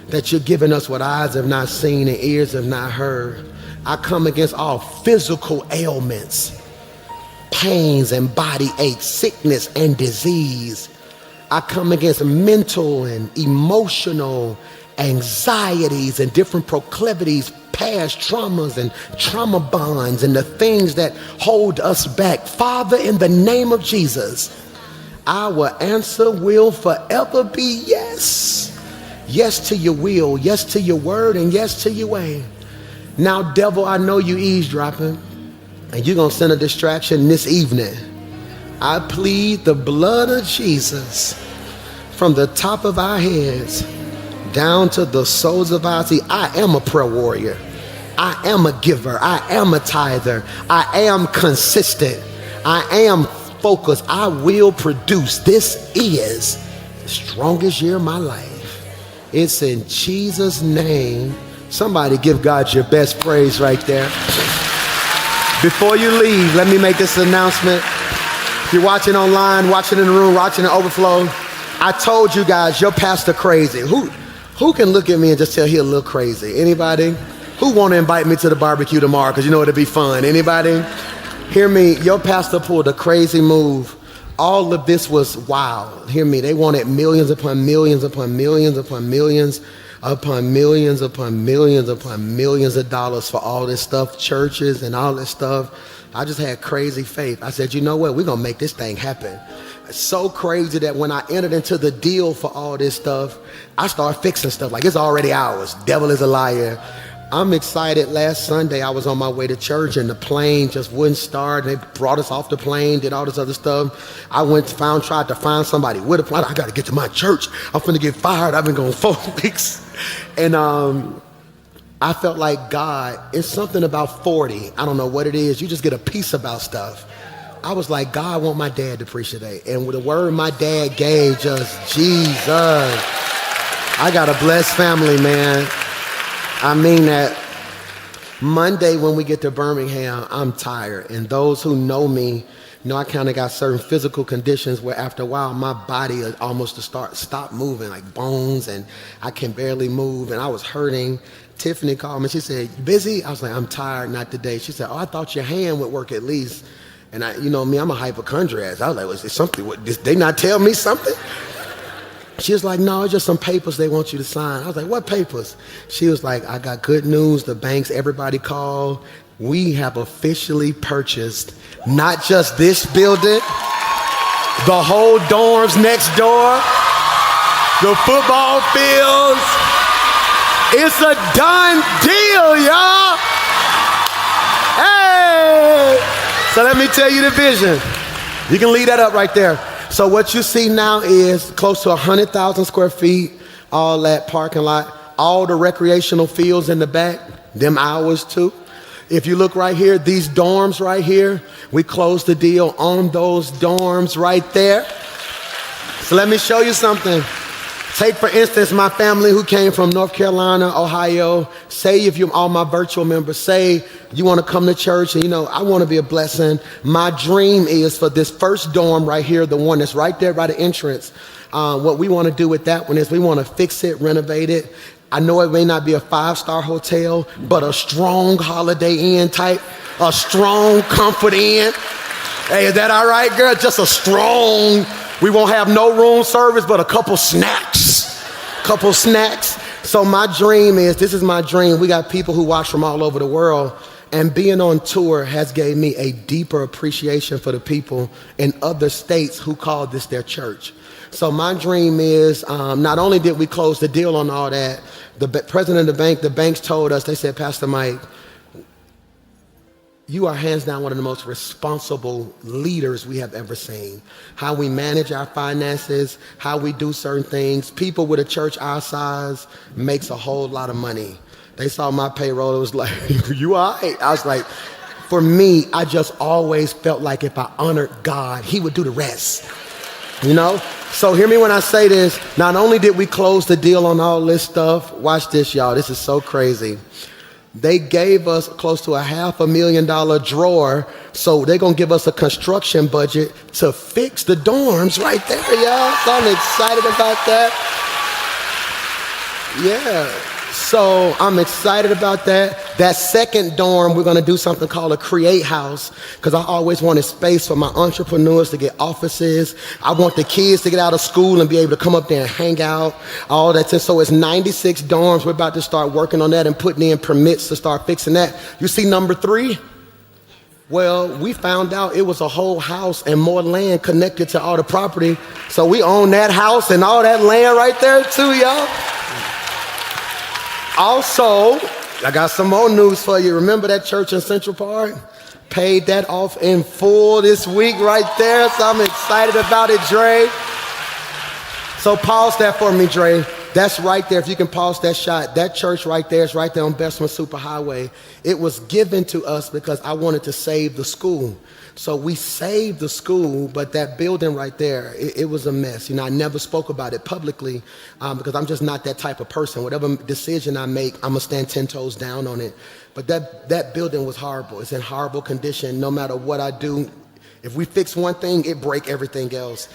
that you're giving us what eyes have not seen and ears have not heard. I come against all physical ailments, pains and body aches, sickness and disease. I come against mental and emotional anxieties and different proclivities, past traumas and trauma bonds and the things that hold us back. Father, in the name of Jesus, our answer will forever be yes. Yes to your will, yes to your word, and yes to your way. Now, devil, I know you eavesdropping, and you're going to send a distraction this evening. I plead the blood of Jesus from the top of our heads down to the soles of our feet. I am a prayer warrior. I am a giver. I am a tither. I am consistent. I am focused. I will produce. This is the strongest year of my life. It's in Jesus' name. Somebody give God your best praise right there. Before you leave, let me make this announcement. If you're watching online, watching in the room, watching in overflow, I told you guys, your pastor crazy. Who can look at me and just tell he a little crazy? Anybody? Who want to invite me to the barbecue tomorrow? Because you know it'll be fun. Anybody? Hear me. Your pastor pulled a crazy move. All of this was wild. Hear me. They wanted millions upon millions upon millions upon millions upon millions upon millions upon millions of dollars for all this stuff, churches and all this stuff. I just had crazy faith. I said, you know what? We're going to make this thing happen. It's so crazy that when I entered into the deal for all this stuff, I started fixing stuff like it's already ours. Devil is a liar. I'm excited. Last Sunday, I was on my way to church and the plane just wouldn't start. They brought us off the plane, did all this other stuff. I tried to find somebody with a plane. I got to get to my church. I'm finna get fired. I've been going 4 weeks. And I felt like God, it's something about 40. I don't know what it is. You just get a peace about stuff. I was like, God, I want my dad to preach today. And with the word my dad gave, just Jesus. I got a blessed family, man. I mean that. Monday when we get to Birmingham, I'm tired. And those who know me know I kind of got certain physical conditions where after a while my body almost stop moving, like bones, and I can barely move. And I was hurting. Tiffany called me. She said, "You busy?" I was like, "I'm tired, not today." She said, "Oh, I thought your hand would work at least." And you know me, I'm a hypochondriac. I was like, "Was it something? Did they not tell me something?" She was like, "No, it's just some papers they want you to sign." I was like, "What papers?" She was like, "I got good news. The banks, everybody called. We have officially purchased not just this building, the whole dorms next door, the football fields. It's a done deal, y'all." Hey! So let me tell you the vision. You can leave that up right there. So what you see now is close to 100,000 square feet, all that parking lot, all the recreational fields in the back, them hours too. If you look right here, these dorms right here, we closed the deal on those dorms right there. So let me show you something. Take, for instance, my family who came from North Carolina, Ohio. Say if you're all my virtual members, say you want to come to church and, I want to be a blessing. My dream is for this first dorm right here, the one that's right there by the entrance. What we want to do with that one is we want to fix it, renovate it. I know it may not be a 5-star hotel, but a strong Holiday Inn type, a strong Comfort Inn. Hey, is that all right, girl? Just a strong, we won't have no room service, but a couple snacks. So my dream is, this is my dream. We got people who watch from all over the world, and being on tour has gave me a deeper appreciation for the people in other states who call this their church. So my dream is, not only did we close the deal on all that, the president of the banks told us, they said, Pastor Mike, you are hands down one of the most responsible leaders we have ever seen. How we manage our finances, how we do certain things. People with a church our size makes a whole lot of money. They saw my payroll, it was like, you all right? I was like, for me, I just always felt like if I honored God, he would do the rest, So hear me when I say this. Not only did we close the deal on all this stuff, watch this, y'all. This is so crazy. They gave us close to $500,000 drawer, so they're gonna give us a construction budget to fix the dorms right there, y'all. So I'm excited about that. Yeah, so I'm excited about that. That second dorm, we're gonna do something called a create house, because I always wanted space for my entrepreneurs to get offices. I want the kids to get out of school and be able to come up there and hang out, all that. So it's 96 dorms. We're about to start working on that and putting in permits to start fixing that. You see number 3? Well, we found out it was a whole house and more land connected to all the property. So we own that house and all that land right there too, y'all. Also, I got some more news for you. Remember that church in Central Park? Paid that off in full this week right there. So I'm excited about it, Dre. So pause that for me, Dre. That's right there. If you can pause that shot, that church right there is right there on Bessemer Superhighway. It was given to us because I wanted to save the school. So we saved the school, but that building right there, it was a mess. I never spoke about it publicly because I'm just not that type of person. Whatever decision I make, I'm gonna stand 10 toes down on it. But that building was horrible. It's in horrible condition. No matter what I do, if we fix one thing, it break everything else.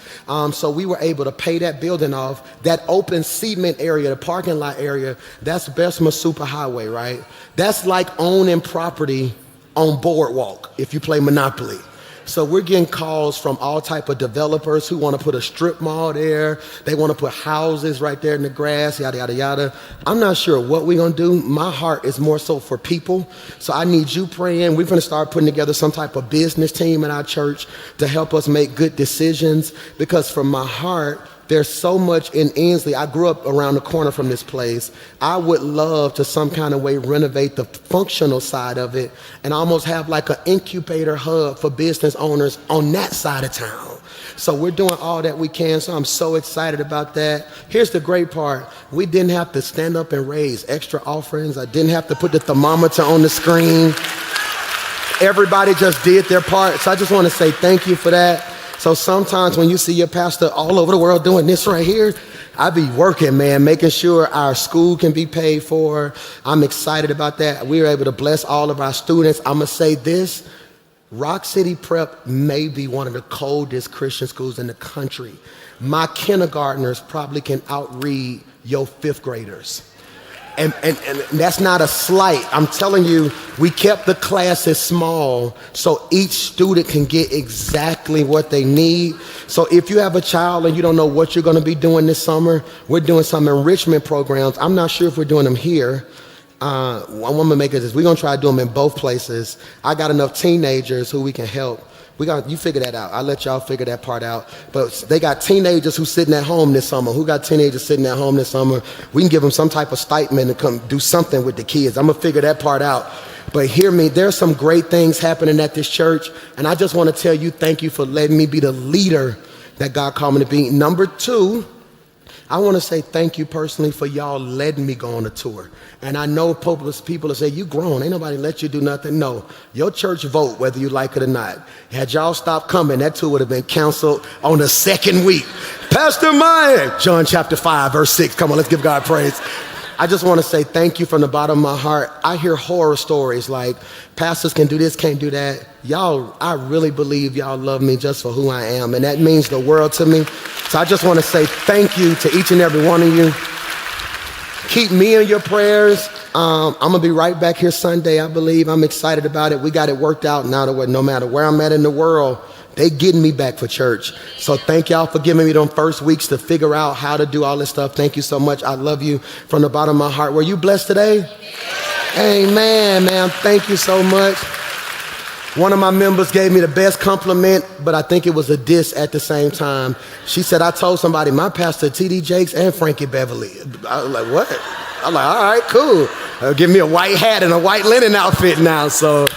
So we were able to pay that building off. That open cement area, the parking lot area, that's Bessemer Superhighway, right? That's like owning property on Boardwalk if you play Monopoly. So we're getting calls from all type of developers who want to put a strip mall there. They want to put houses right there in the grass, yada, yada, yada. I'm not sure what we're going to do. My heart is more so for people. So I need you praying. We're going to start putting together some type of business team in our church to help us make good decisions, because from my heart, there's so much in Ainsley. I grew up around the corner from this place. I would love to some kind of way renovate the functional side of it and almost have like an incubator hub for business owners on that side of town. So we're doing all that we can. So I'm so excited about that. Here's the great part. We didn't have to stand up and raise extra offerings. I didn't have to put the thermometer on the screen. Everybody just did their part. So I just want to say thank you for that. So sometimes when you see your pastor all over the world doing this right here, I be working, man, making sure our school can be paid for. I'm excited about that. We were able to bless all of our students. I'm going to say this. Rock City Prep may be one of the coldest Christian schools in the country. My kindergartners probably can outread your 5th graders. And that's not a slight. I'm telling you, we kept the classes small so each student can get exactly what they need. So if you have a child and you don't know what you're going to be doing this summer, we're doing some enrichment programs. I'm not sure if we're doing them here. I'm going to make it this. We're going to try to do them in both places. I got enough teenagers who we can help. You figure that out. I'll let y'all figure that part out. But they got teenagers who sitting at home this summer. Who got teenagers sitting at home this summer? We can give them some type of stipend to come do something with the kids. I'm going to figure that part out. But hear me, there's some great things happening at this church, and I just want to tell you thank you for letting me be the leader that God called me to be. Number two, I want to say thank you personally for y'all letting me go on a tour. And I know people will say, you grown, ain't nobody let you do nothing. No, your church vote whether you like it or not. Had y'all stopped coming, that tour would have been canceled on the second week. Pastor Mike, John chapter 5, verse 6. Come on, let's give God praise. I just want to say thank you from the bottom of my heart. I hear horror stories like pastors can do this, can't do that. Y'all, I really believe y'all love me just for who I am, and that means the world to me. So I just want to say thank you to each and every one of you. Keep me in your prayers. I'm going to be right back here Sunday, I believe. I'm excited about it. We got it worked out now to where no matter where I'm at in the world, they getting me back for church. So thank y'all for giving me them first weeks to figure out how to do all this stuff. Thank you so much. I love you from the bottom of my heart. Were you blessed today? Amen, man. Thank you so much. One of my members gave me the best compliment, but I think it was a diss at the same time. She said, I told somebody, my pastor, T.D. Jakes and Frankie Beverly. I was like, what? I'm like, all right, cool. Give me a white hat and a white linen outfit now. So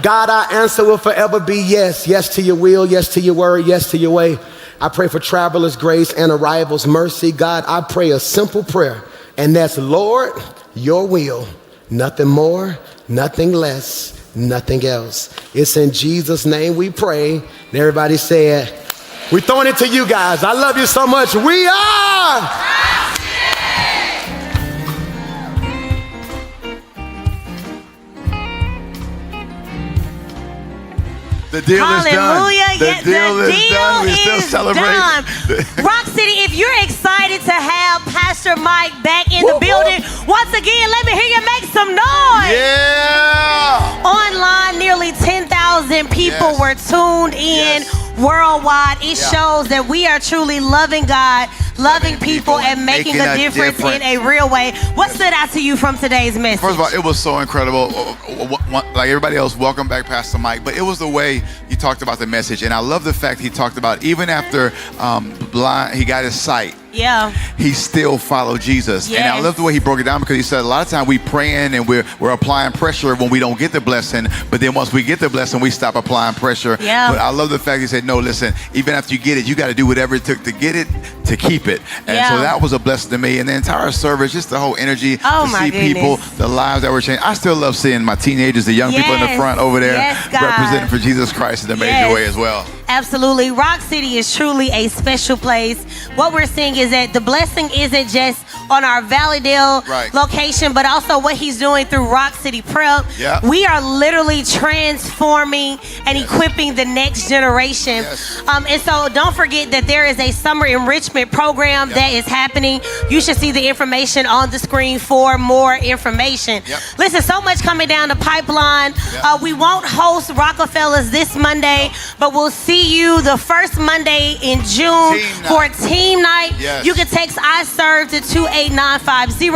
God, our answer will forever be yes. Yes to your will, yes to your word, yes to your way. I pray for travelers' grace and arrivals' mercy. God, I pray a simple prayer, and that's, Lord, your will, nothing more, nothing less, nothing else. It's in Jesus' name we pray. And everybody said, we're throwing it to you guys. I love you so much. We are. The deal is done. Hallelujah. The Yes, deal is done. We're still celebrating. Done. Rock City, if you're excited to have Pastor Mike back in the building, once again, let me hear you make some noise. Yeah. Online, nearly 10,000 people were tuned in worldwide. It shows that we are truly loving God, loving people, and making a difference in a real way. What stood out to you from today's message? First of all, it was so incredible. Like everybody else, welcome back, Pastor Mike. But it was the way he talked about the message. And I love the fact he talked about even after he got his sight. Yeah. He still followed Jesus. Yes. And I love the way he broke it down, because he said a lot of times we praying and we're applying pressure when we don't get the blessing. But then once we get the blessing, we stop applying pressure. Yeah. But I love the fact he said, no, listen, even after you get it, you got to do whatever it took to get it, to keep it. And so that was a blessing to me. And the entire service, just the whole energy to see people, the lives that were changed. I still love seeing my teenagers, the young people in the front over there representing for Jesus Christ in a major way as well. Absolutely. Rock City is truly a special place. What we're seeing is that the blessing isn't just on our Valleydale location, but also what he's doing through Rock City Prep. Yeah. We are literally transforming and equipping the next generation. And so don't forget that there is a summer enrichment program that is happening. You should see the information on the screen for more information. Listen, so much coming down the pipeline. We won't host Rockefellers this Monday, but we'll see you the first Monday in June for team night. You can text I serve to 28950.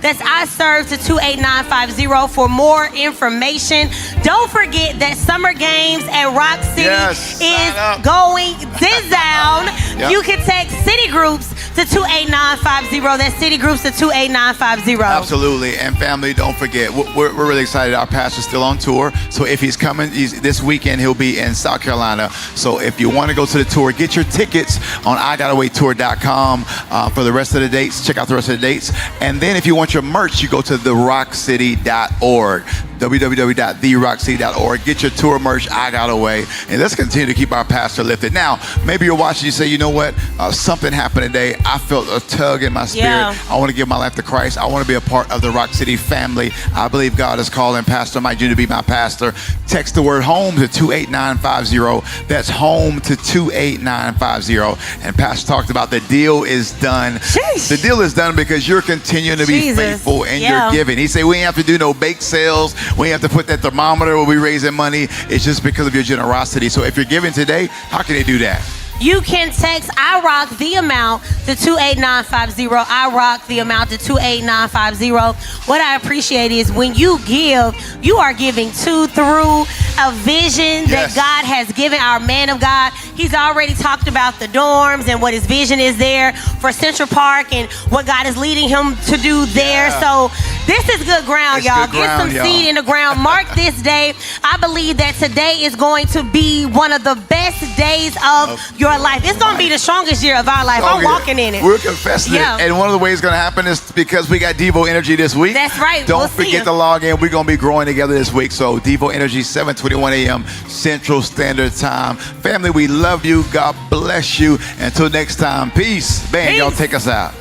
That's I serve to 28950 for more information. Don't forget that Summer Games at Rock City is going down. You can text City Groups to 28950. That's City Groups to 28950. Absolutely. And family, don't forget, we're really excited. Our pastor's still on tour. So if he's coming this weekend, he'll be in South Carolina. So if you want to go to the tour, get your tickets on IGottaWaitTour.com for the rest of the dates. Check out the rest of the dates. And then if you want your merch, you go to therockcity.org. www.therockcity.org. Get your tour merch, I Got Away. And let's continue to keep our pastor lifted. Now, maybe you're watching, you say, you know what? Something happened today. I felt a tug in my spirit. I want to give my life to Christ. I want to be a part of the Rock City family. I believe God is calling Pastor Mike Jr. to be my pastor. Text the word HOME to 28950. That's HOME to 28950. And Pastor talked about the deal is done. The deal is done because you're continuing to be faithful in your giving. He said we ain't have to do no bake sales. We ain't have to put that thermometer where we raising money. It's just because of your generosity. So if you're giving today, how can they do that? You can text I rock the amount to 28950. I rock the amount to 28950. What I appreciate is when you give, you are giving to, through, a vision that God has given our man of God. He's already talked about the dorms and what his vision is there for Central Park and what God is leading him to do there. So this is good ground, y'all. Get some seed in the ground. Mark this day. I believe that today is going to be one of the best days of your life. It's going to be the strongest year of our life. I'm walking in it. We're confessing it. And one of the ways it's going to happen is because we got Devo Energy this week. That's right. Don't forget to log in. We're going to be growing together this week. So Devo Energy, 7:21 a.m. Central Standard Time. Family, we love you. God bless you. Until next time, peace. Man, y'all take us out.